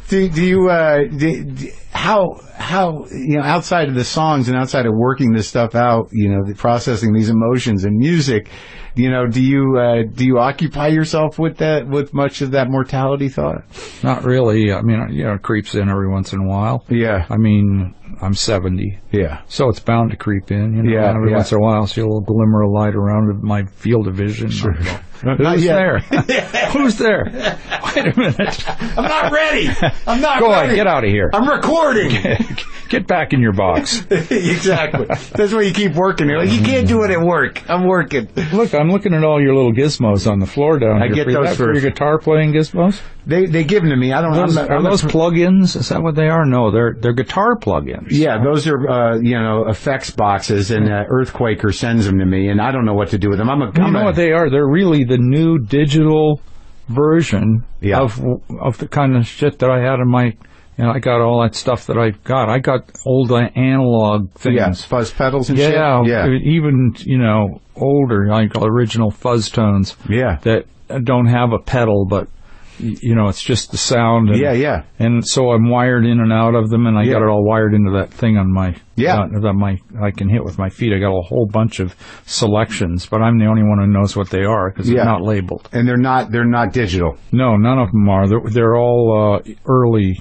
S1: Do you how outside of the songs and outside of working this stuff out, processing these emotions and music, do you occupy yourself with much of that mortality thought?
S2: Not really. I mean, it creeps in every once in a while.
S1: Yeah.
S2: I mean, I'm 70.
S1: Yeah.
S2: So it's bound to creep in. Every once in a while, I'll see a little glimmer of light around my field of vision.
S1: Sure.
S2: Who's there? Who's there? Wait a minute.
S1: I'm not ready. I'm not
S2: Go
S1: ready.
S2: on, get out of here.
S1: I'm recording.
S2: Get back in your box.
S1: Exactly. That's why you keep working. You're like, you can't do it at work. I'm working.
S2: Look, I'm looking at all your little gizmos on the floor down here.
S1: I get those
S2: for your guitar playing gizmos.
S1: They give them to me. I don't.
S2: Are those plug-ins? Is that what they are? No, they're guitar plug-ins.
S1: Yeah, those are effects boxes, and Earthquaker sends them to me, and I don't know what to do with them.
S2: You know what they are? They're really the new digital version of the kind of shit that I had in my. I got all that stuff that I got. I got old analog things.
S1: Yes, fuzz pedals and shit.
S2: Yeah, even, older, like original fuzz tones. Yeah.
S1: That
S2: don't have a pedal, but, it's just the sound.
S1: And,
S2: And so I'm wired in and out of them, and I got it all wired into that thing on my... that I can hit with my feet. I got a whole bunch of selections, but I'm the only one who knows what they are because they're not labeled.
S1: And they're not digital.
S2: No, none of them are. They're all early.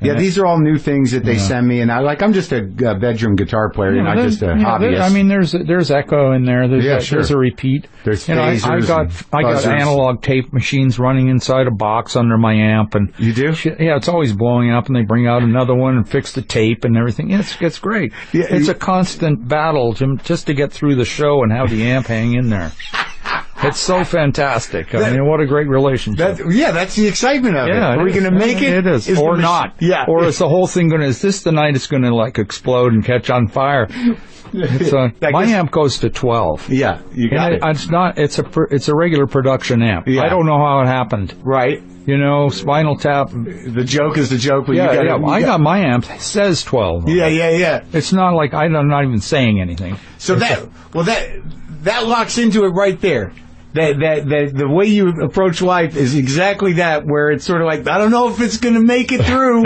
S1: These are all new things that they send me, and I'm just a bedroom guitar player, and I'm just a hobbyist.
S2: There's echo in there. There's a repeat.
S1: There's phasers.
S2: I got analog tape machines running inside a box under my amp, and
S1: you do?
S2: Yeah, it's always blowing up, and they bring out another one and fix the tape and everything. It's great. Yeah, it's a constant battle just to get through the show and have the amp hang in there. It's so fantastic. I mean, what a great relationship.
S1: That's the excitement of it. Are we going to make it?
S2: It is. Or not.
S1: Yeah.
S2: Or is the whole thing is this the night it's going to explode and catch on fire? My amp goes to 12.
S1: Yeah, you got it.
S2: It's a regular production amp. Yeah. I don't know how it happened.
S1: Right.
S2: Spinal Tap.
S1: The joke is the joke. But
S2: I got my amp. It says 12.
S1: Yeah.
S2: It's not like I'm not even saying anything.
S1: So that locks into it right there. That the way you approach life is exactly that, where it's sort of like, I don't know if it's going to make it through.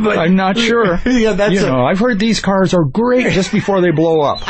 S1: but
S2: I'm not sure. I've heard these cars are great just before they blow up.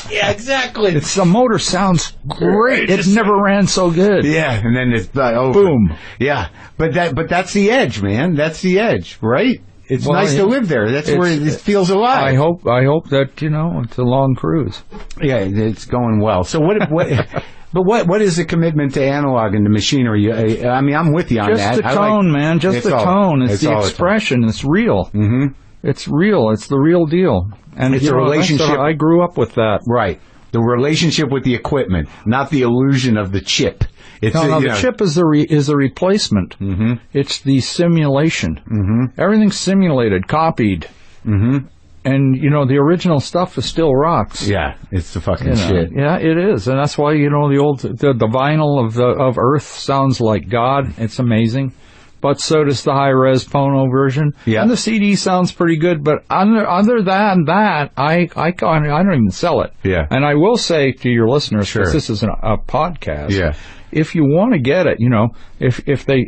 S1: Yeah, exactly.
S2: The motor sounds great. It never ran so good.
S1: Yeah, and then it's over.
S2: Boom.
S1: Yeah, but that's the edge, man. That's the edge, right? It's nice to live there. That's where it feels alive.
S2: I hope that it's a long cruise.
S1: Yeah, it's going well. So what is the commitment to analog and to machinery? I mean, I'm with you on that.
S2: Just the tone, man. Just the tone. It's the expression. It's real.
S1: Mm-hmm.
S2: It's real. It's the real deal. And
S1: it's a relationship.
S2: I grew up with that.
S1: Right. The relationship with the equipment, not the illusion of the chip.
S2: The chip is the replacement.
S1: Mm-hmm.
S2: It's the simulation.
S1: Mm-hmm.
S2: Everything's simulated, copied.
S1: Mm-hmm.
S2: And, the original stuff is still rocks.
S1: Yeah, it's the fucking shit.
S2: Yeah, it is. And that's why, the vinyl of Earth sounds like God. It's amazing. But so does the high-res Pono version.
S1: Yeah.
S2: And the CD sounds pretty good, but other than that, I don't even sell it.
S1: Yeah.
S2: And I will say to your listeners, because this is a podcast,
S1: yeah,
S2: if you want to get it, if they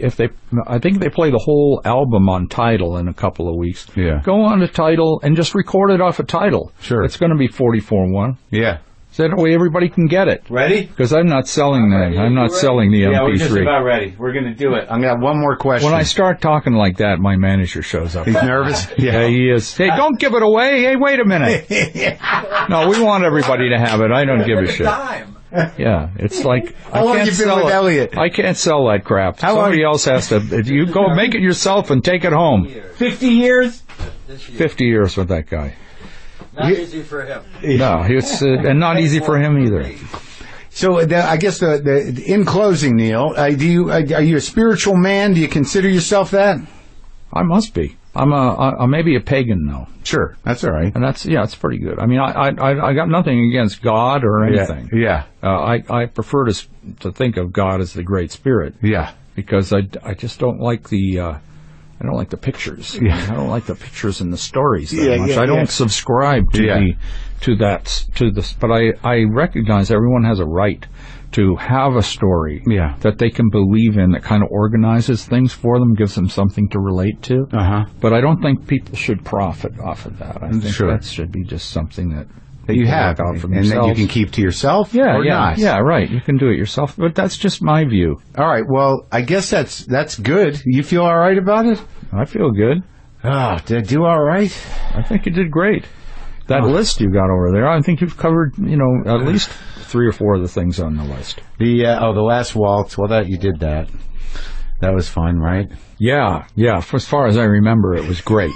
S2: I think they play the whole album on Tidal in a couple of weeks.
S1: Yeah.
S2: Go on to Tidal and just record it off of Tidal.
S1: Sure.
S2: It's going to be 44.1.
S1: Yeah.
S2: So that way everybody can get it.
S1: Ready?
S2: Because I'm not selling that. I'm not selling the MP3.
S1: Yeah, we're just about ready. We're going to do it. I'm going to have one more question.
S2: When I start talking like that, my manager shows up.
S1: He's nervous?
S2: Yeah, he is. Hey, don't give it away. Hey, wait a minute. No, we want everybody to have it. I don't give a shit. Yeah, it's like
S1: How long have you been with Elliot?
S2: I can't sell that crap. Somebody else has to. If you go make it yourself and take it home.
S1: 50 years?
S2: 50 years with that guy.
S3: Not easy for him.
S2: No, it's and not easy for him either.
S1: So I guess in closing, Neil, are you a spiritual man? Do you consider yourself that?
S2: I must be. I'm maybe a pagan though.
S1: Sure, that's all right.
S2: And it's pretty good. I mean, I got nothing against God or anything.
S1: Yeah.
S2: I prefer to think of God as the Great Spirit.
S1: Yeah.
S2: Because I just don't like the. I don't like the pictures. Yeah. I don't like the pictures and the stories that much. I don't subscribe to this. But I recognize everyone has a right to have a story that they can believe in that kind of organizes things for them, gives them something to relate to.
S1: Uh-huh.
S2: But I don't think people should profit off of that. I think that should be just something that
S1: you have
S2: out for
S1: and
S2: themselves.
S1: that you can keep to yourself.
S2: Yeah, right. You can do it yourself. But that's just my view.
S1: All right. Well, I guess that's good. You feel all right about it?
S2: I feel good.
S1: Did I do all right?
S2: I think you did great. That list you got over there, I think you've covered, at least 3 or 4 of the things on the list.
S1: The last waltz. Well, you did that. That was fun, right?
S2: Yeah. As far as I remember, it was great.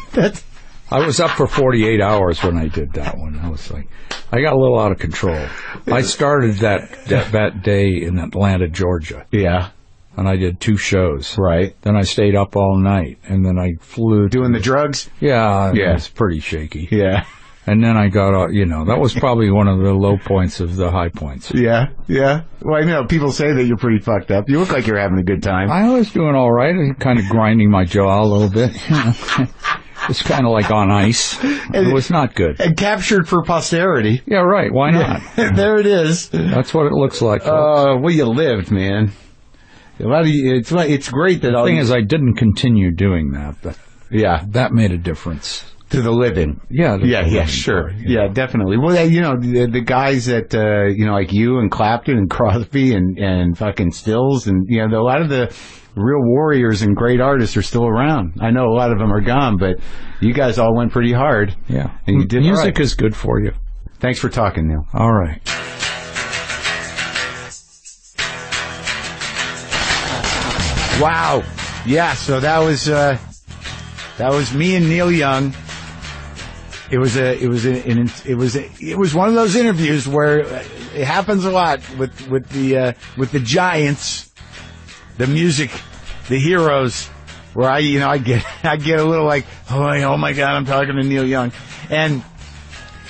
S2: I was up for 48 hours when I did that one. I was like, I got a little out of control. I started that day in Atlanta, Georgia.
S1: Yeah.
S2: And I did 2 shows.
S1: Right.
S2: Then I stayed up all night, and then I flew.
S1: Doing the drugs?
S2: Yeah. It was pretty shaky.
S1: Yeah.
S2: And then I got, that was probably one of the low points of the high points.
S1: Yeah. Well, people say that you're pretty fucked up. You look like you're having a good time.
S2: I was doing all right. Kind of grinding my jaw a little bit. It's kind of like on ice. It was not good.
S1: And captured for posterity.
S2: Yeah, right. Why not?
S1: There it is.
S2: That's what it looks like.
S1: Well, you lived, man. It's great that
S2: the thing is, I didn't continue doing that. But that made a difference.
S1: To the living.
S2: Yeah,
S1: sure. Yeah, definitely. Well, the guys that, like you and Clapton and Crosby and fucking Stills and, a lot of the real warriors and great artists are still around. I know a lot of them are gone, but you guys all went pretty hard.
S2: Yeah.
S1: And you did
S2: Music is good for you.
S1: Thanks for talking, Neil.
S2: All right.
S1: Wow. Yeah, so that was me and Neil Young. It was one of those interviews where it happens a lot with the giants, the music, the heroes, where I get a little like, oh my God, I'm talking to Neil Young, and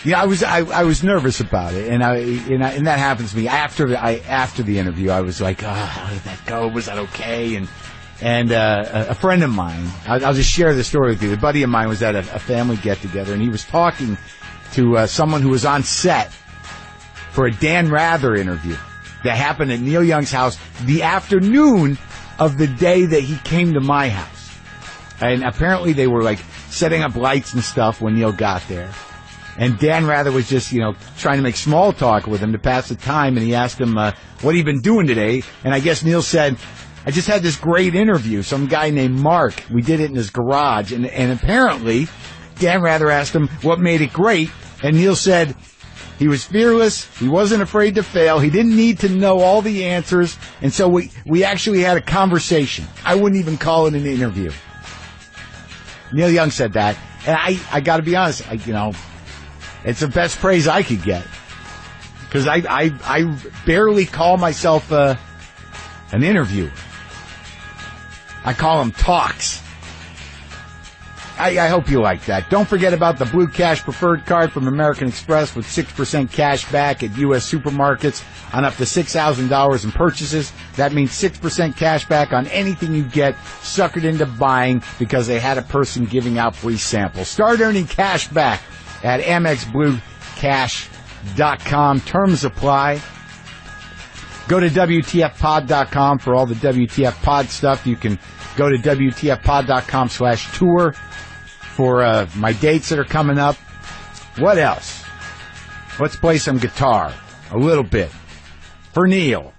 S1: I was nervous about it, and that happens to me after the interview. I was like, how did that go? Was that okay? And a friend of mine, I'll just share the story with you. A buddy of mine was at a family get-together, and he was talking to someone who was on set for a Dan Rather interview that happened at Neil Young's house the afternoon of the day that he came to my house. And apparently they were, setting up lights and stuff when Neil got there. And Dan Rather was just, trying to make small talk with him to pass the time, and he asked him, what he been doing today? And I guess Neil said, I just had this great interview. Some guy named Mark. We did it in his garage. And apparently, Dan Rather asked him what made it great. And Neil said he was fearless. He wasn't afraid to fail. He didn't need to know all the answers. And so we actually had a conversation. I wouldn't even call it an interview. Neil Young said that. And I got to be honest, it's the best praise I could get. Because I barely call myself an interview. I call them talks. I hope you like that. Don't forget about the Blue Cash Preferred Card from American Express with 6% cash back at U.S. supermarkets on up to $6,000 in purchases. That means 6% cash back on anything you get suckered into buying because they had a person giving out free samples. Start earning cash back at AmexBlueCash.com. Terms apply. Go to WTFpod.com for all the WTF Pod stuff. You can go to WTFpod.com/tour for my dates that are coming up. What else? Let's play some guitar. A little bit. For Neil.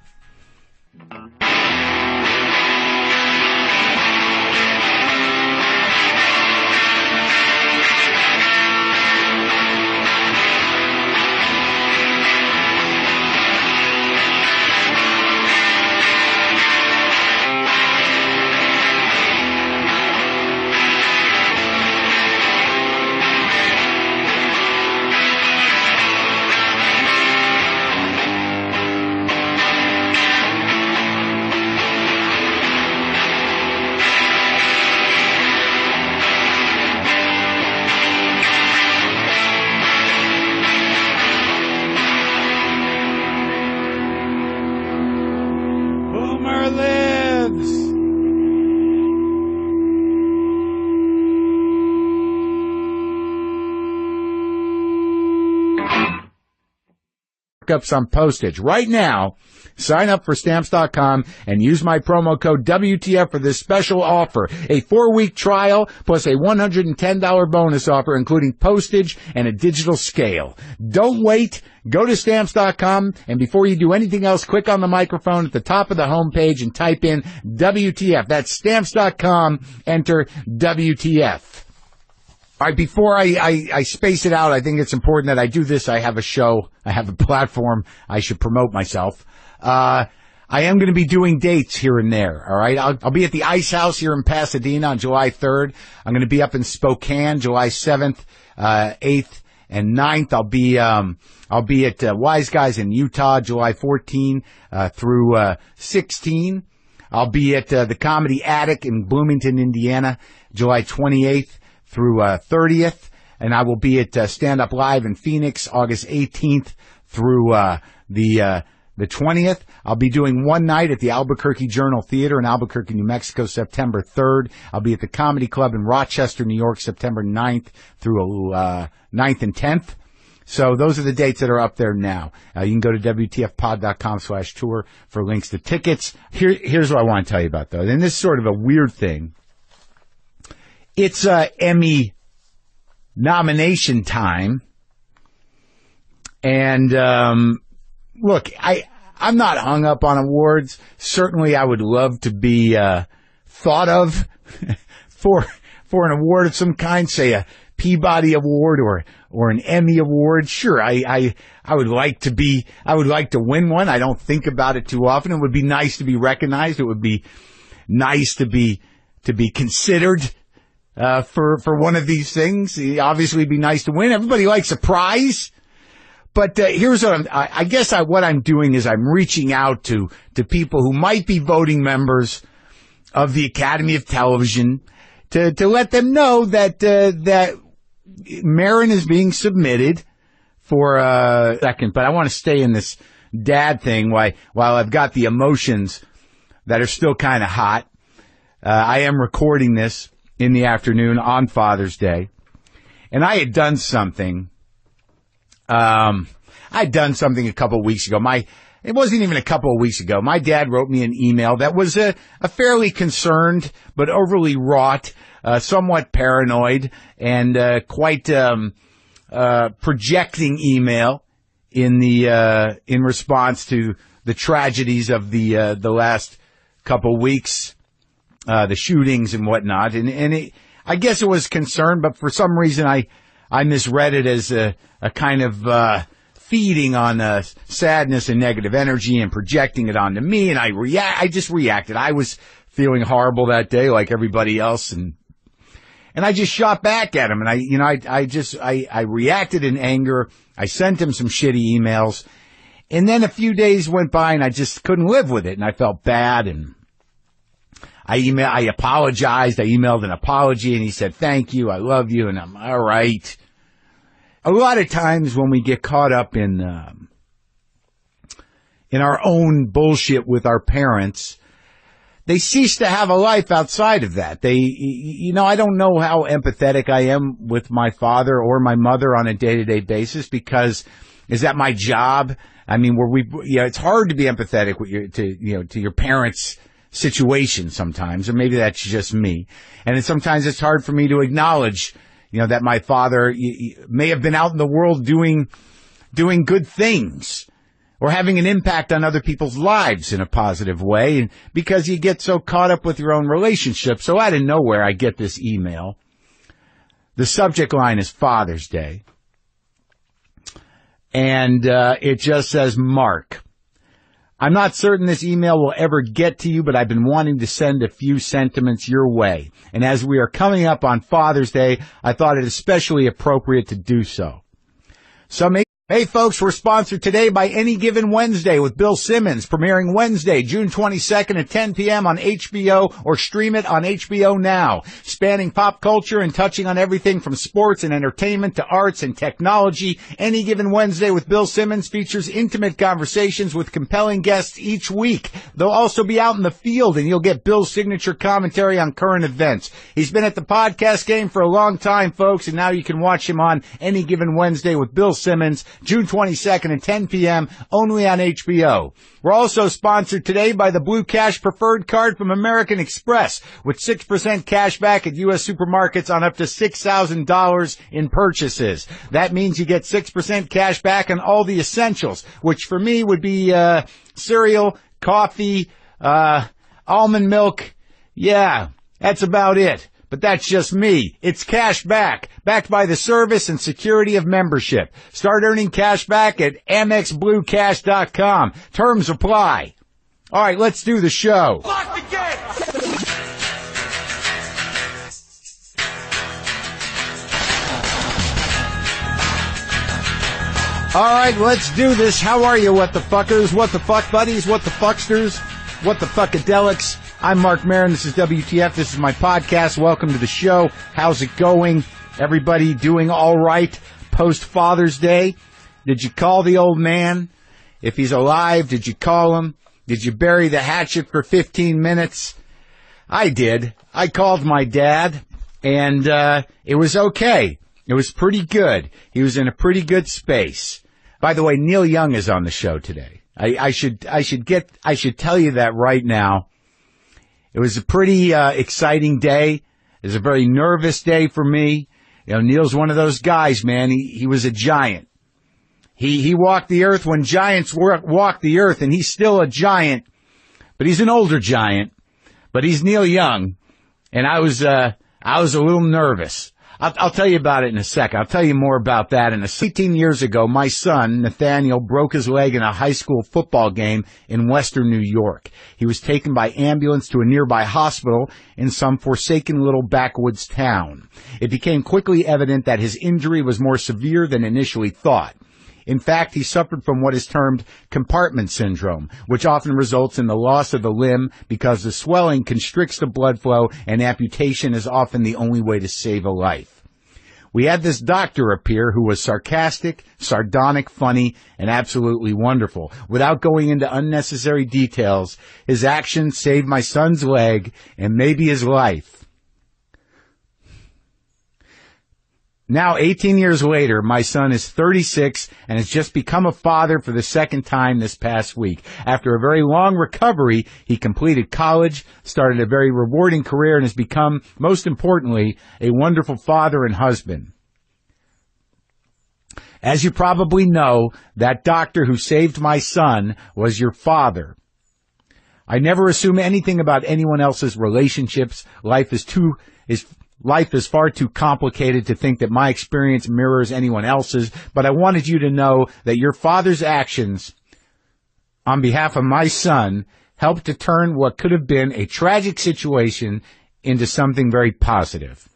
S1: Markups on postage. Right now, sign up for Stamps.com and use my promo code WTF for this special offer. A 4-week trial plus a $110 bonus offer, including postage and a digital scale. Don't wait. Go to Stamps.com, and before you do anything else, click on the microphone at the top of the homepage and type in WTF. That's Stamps.com. Enter WTF. All right, before I space it out, I think it's important that I do this. I have a show. I have a platform. I should promote myself. I am going to be doing dates here and there. All right. I'll be at the Ice House here in Pasadena on July 3rd. I'm going to be up in Spokane July 7th, 8th, and 9th. I'll be at Wise Guys in Utah July 14 through 16. I'll be at the Comedy Attic in Bloomington, Indiana, July 28th through 30th, and I will be at Stand Up Live in Phoenix, August 18th through the 20th. I'll be doing one night at the Albuquerque Journal Theater in Albuquerque, New Mexico, September 3rd. I'll be at the Comedy Club in Rochester, New York, September 9th through 9th and 10th. So those are the dates that are up there now. You can go to WTFpod.com/tour for links to tickets. Here's what I want to tell you about, though. And this is sort of a weird thing. It's Emmy nomination time. And look, I'm not hung up on awards. Certainly I would love to be thought of for an award of some kind, say a Peabody Award or an Emmy Award. Sure, I would like to win one. I don't think about it too often. It would be nice to be recognized. It would be nice to be considered for one of these things. Obviously it'd be nice to win. Everybody likes a prize. But here's what what I'm doing is I'm reaching out to people who might be voting members of the Academy of Television to let them know that Maron is being submitted for a second. But I want to stay in this dad thing while I've got the emotions that are still kind of hot. I am recording this in the afternoon on Father's Day, and I had done something. I'd done something a couple of weeks ago. It wasn't even a couple of weeks ago. My dad wrote me an email that was a fairly concerned but overly wrought, somewhat paranoid, and quite projecting email in response to the tragedies of the last couple of weeks, the shootings and whatnot. And I guess it was concerned, but for some reason I misread it as a kind of feeding on sadness and negative energy and projecting it onto me, and I just reacted. I was feeling horrible that day, like everybody else, and I just shot back at him, and I reacted in anger. I sent him some shitty emails, and then a few days went by, and I just couldn't live with it, and I felt bad, and I apologized. I emailed an apology, and he said, "Thank you, I love you," and I'm all right. A lot of times when we get caught up in our own bullshit with our parents, they cease to have a life outside of that. I don't know how empathetic I am with my father or my mother on a day-to-day basis, because is that my job? I mean, it's hard to be empathetic with to your parents' situation sometimes, or maybe that's just me. And sometimes it's hard for me to acknowledge that my father may have been out in the world doing good things or having an impact on other people's lives in a positive way, and because you get so caught up with your own relationship. So out of nowhere, I get this email. The subject line is Father's Day, and it just says, "Mark, I'm not certain this email will ever get to you, but I've been wanting to send a few sentiments your way. And as we are coming up on Father's Day, I thought it especially appropriate to do so." Hey folks, we're sponsored today by Any Given Wednesday with Bill Simmons, premiering Wednesday, June 22nd at 10 p.m. on HBO, or stream it on HBO Now. Spanning pop culture and touching on everything from sports and entertainment to arts and technology, Any Given Wednesday with Bill Simmons features intimate conversations with compelling guests each week. They'll also be out in the field, and you'll get Bill's signature commentary on current events. He's been at the podcast game for a long time, folks, and now you can watch him on Any Given Wednesday with Bill Simmons, June 22nd at 10 p.m., only on HBO. We're also sponsored today by the Blue Cash Preferred Card from American Express, with 6% cash back at U.S. supermarkets on up to $6,000 in purchases. That means you get 6% cash back on all the essentials, which for me would be cereal, coffee, almond milk. Yeah, that's about it. But that's just me. It's cash back, backed by the service and security of membership. Start earning cash back at AmexBlueCash.com. Terms apply. All right, let's do the show.
S4: Lock the gate!
S1: All right, let's do this. How are you, what the fuckers, what the fuck buddies, what the fucksters, what the fuckadelics? I'm Marc Maron. This is WTF. This is my podcast. Welcome to the show. How's it going? Everybody doing all right post Father's Day? Did you call the old man? If he's alive, did you call him? Did you bury the hatchet for 15 minutes? I did. I called my dad, and it was okay. It was pretty good. He was in a pretty good space. By the way, Neil Young is on the show today. I should tell you that right now. It was a pretty exciting day. It was a very nervous day for me. You know, Neil's one of those guys, man. He was a giant. He walked the earth when giants walked the earth, and he's still a giant, but he's an older giant. But he's Neil Young, and I was a little nervous. I'll tell you about it in a second. I'll tell you more about that in a second. 18 years ago, my son, Nathaniel, broke his leg in a high school football game in western New York. He was taken by ambulance to a nearby hospital in some forsaken little backwoods town. It became quickly evident that his injury was more severe than initially thought. In fact, he suffered from what is termed compartment syndrome, which often results in the loss of the limb because the swelling constricts the blood flow, and amputation is often the only way to save a life. We had this doctor appear who was sarcastic, sardonic, funny, and absolutely wonderful. Without going into unnecessary details, his actions saved my son's leg and maybe his life. Now, 18 years later, my son is 36 and has just become a father for the second time this past week. After a very long recovery, he completed college, started a very rewarding career, and has become, most importantly, a wonderful father and husband. As you probably know, that doctor who saved my son was your father. I never assume anything about anyone else's relationships. Life is far too complicated to think that my experience mirrors anyone else's, but I wanted you to know that your father's actions on behalf of my son helped to turn what could have been a tragic situation into something very positive.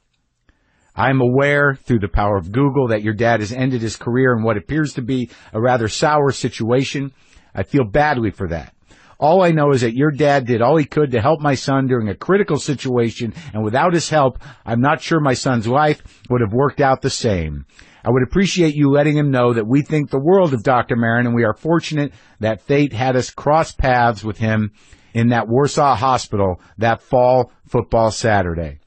S1: I'm aware through the power of Google that your dad has ended his career in what appears to be a rather sour situation. I feel badly for that. All I know is that your dad did all he could to help my son during a critical situation, and without his help, I'm not sure my son's life would have worked out the same. I would appreciate you letting him know that we think the world of Dr. Maron, and we are fortunate that fate had us cross paths with him in that Warsaw hospital that fall football Saturday.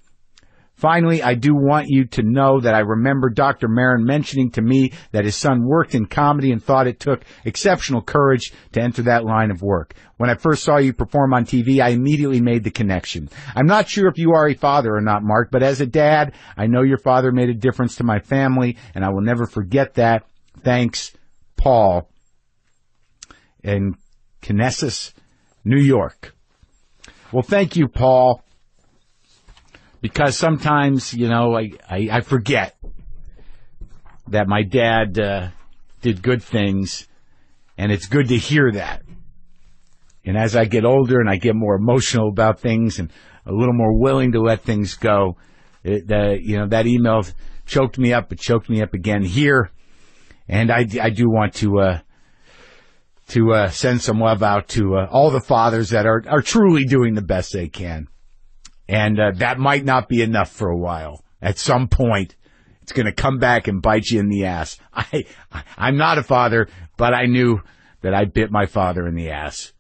S1: Finally, I do want you to know that I remember Dr. Maron mentioning to me that his son worked in comedy and thought it took exceptional courage to enter that line of work. When I first saw you perform on TV, I immediately made the connection. I'm not sure if you are a father or not, Mark, but as a dad, I know your father made a difference to my family, and I will never forget that. Thanks, Paul, in Knesset, New York. Well, thank you, Paul. Because sometimes, you know, I forget that my dad did good things, and it's good to hear that. And as I get older and I get more emotional about things and a little more willing to let things go, that email choked me up. It choked me up again here, and I do want to send some love out to all the fathers that are truly doing the best they can. And that might not be enough for a while. At some point, it's going to come back and bite you in the ass. I'm not a father, but I knew that I bit my father in the ass.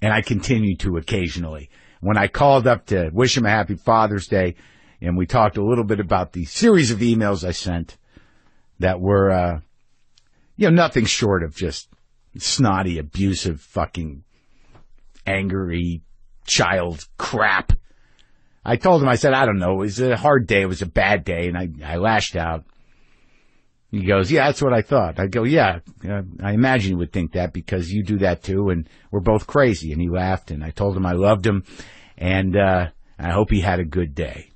S1: And I continue to occasionally. When I called up to wish him a happy Father's Day, and we talked a little bit about the series of emails I sent that were, nothing short of just snotty, abusive, fucking angry child crap. I told him, I said, I don't know, it was a hard day, it was a bad day, and I lashed out. He goes, yeah, that's what I thought. I go, yeah, I imagine you would think that because you do that too, and we're both crazy. And he laughed, and I told him I loved him, and I hope he had a good day.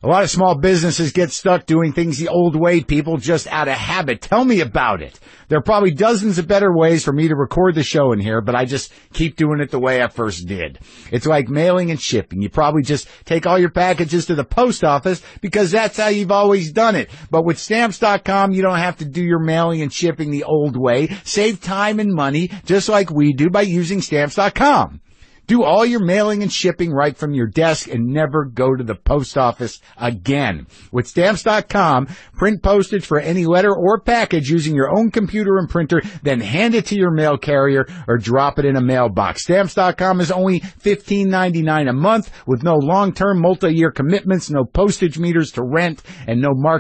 S1: A lot of small businesses get stuck doing things the old way, people, just out of habit. Tell me about it. There are probably dozens of better ways for me to record the show in here, but I just keep doing it the way I first did. It's like mailing and shipping. You probably just take all your packages to the post office because that's how you've always done it. But with Stamps.com, you don't have to do your mailing and shipping the old way. Save time and money just like we do by using Stamps.com. Do all your mailing and shipping right from your desk and never go to the post office again. With Stamps.com, print postage for any letter or package using your own computer and printer, then hand it to your mail carrier or drop it in a mailbox. Stamps.com is only $15.99 a month with no long-term multi-year commitments, no postage meters to rent, and no market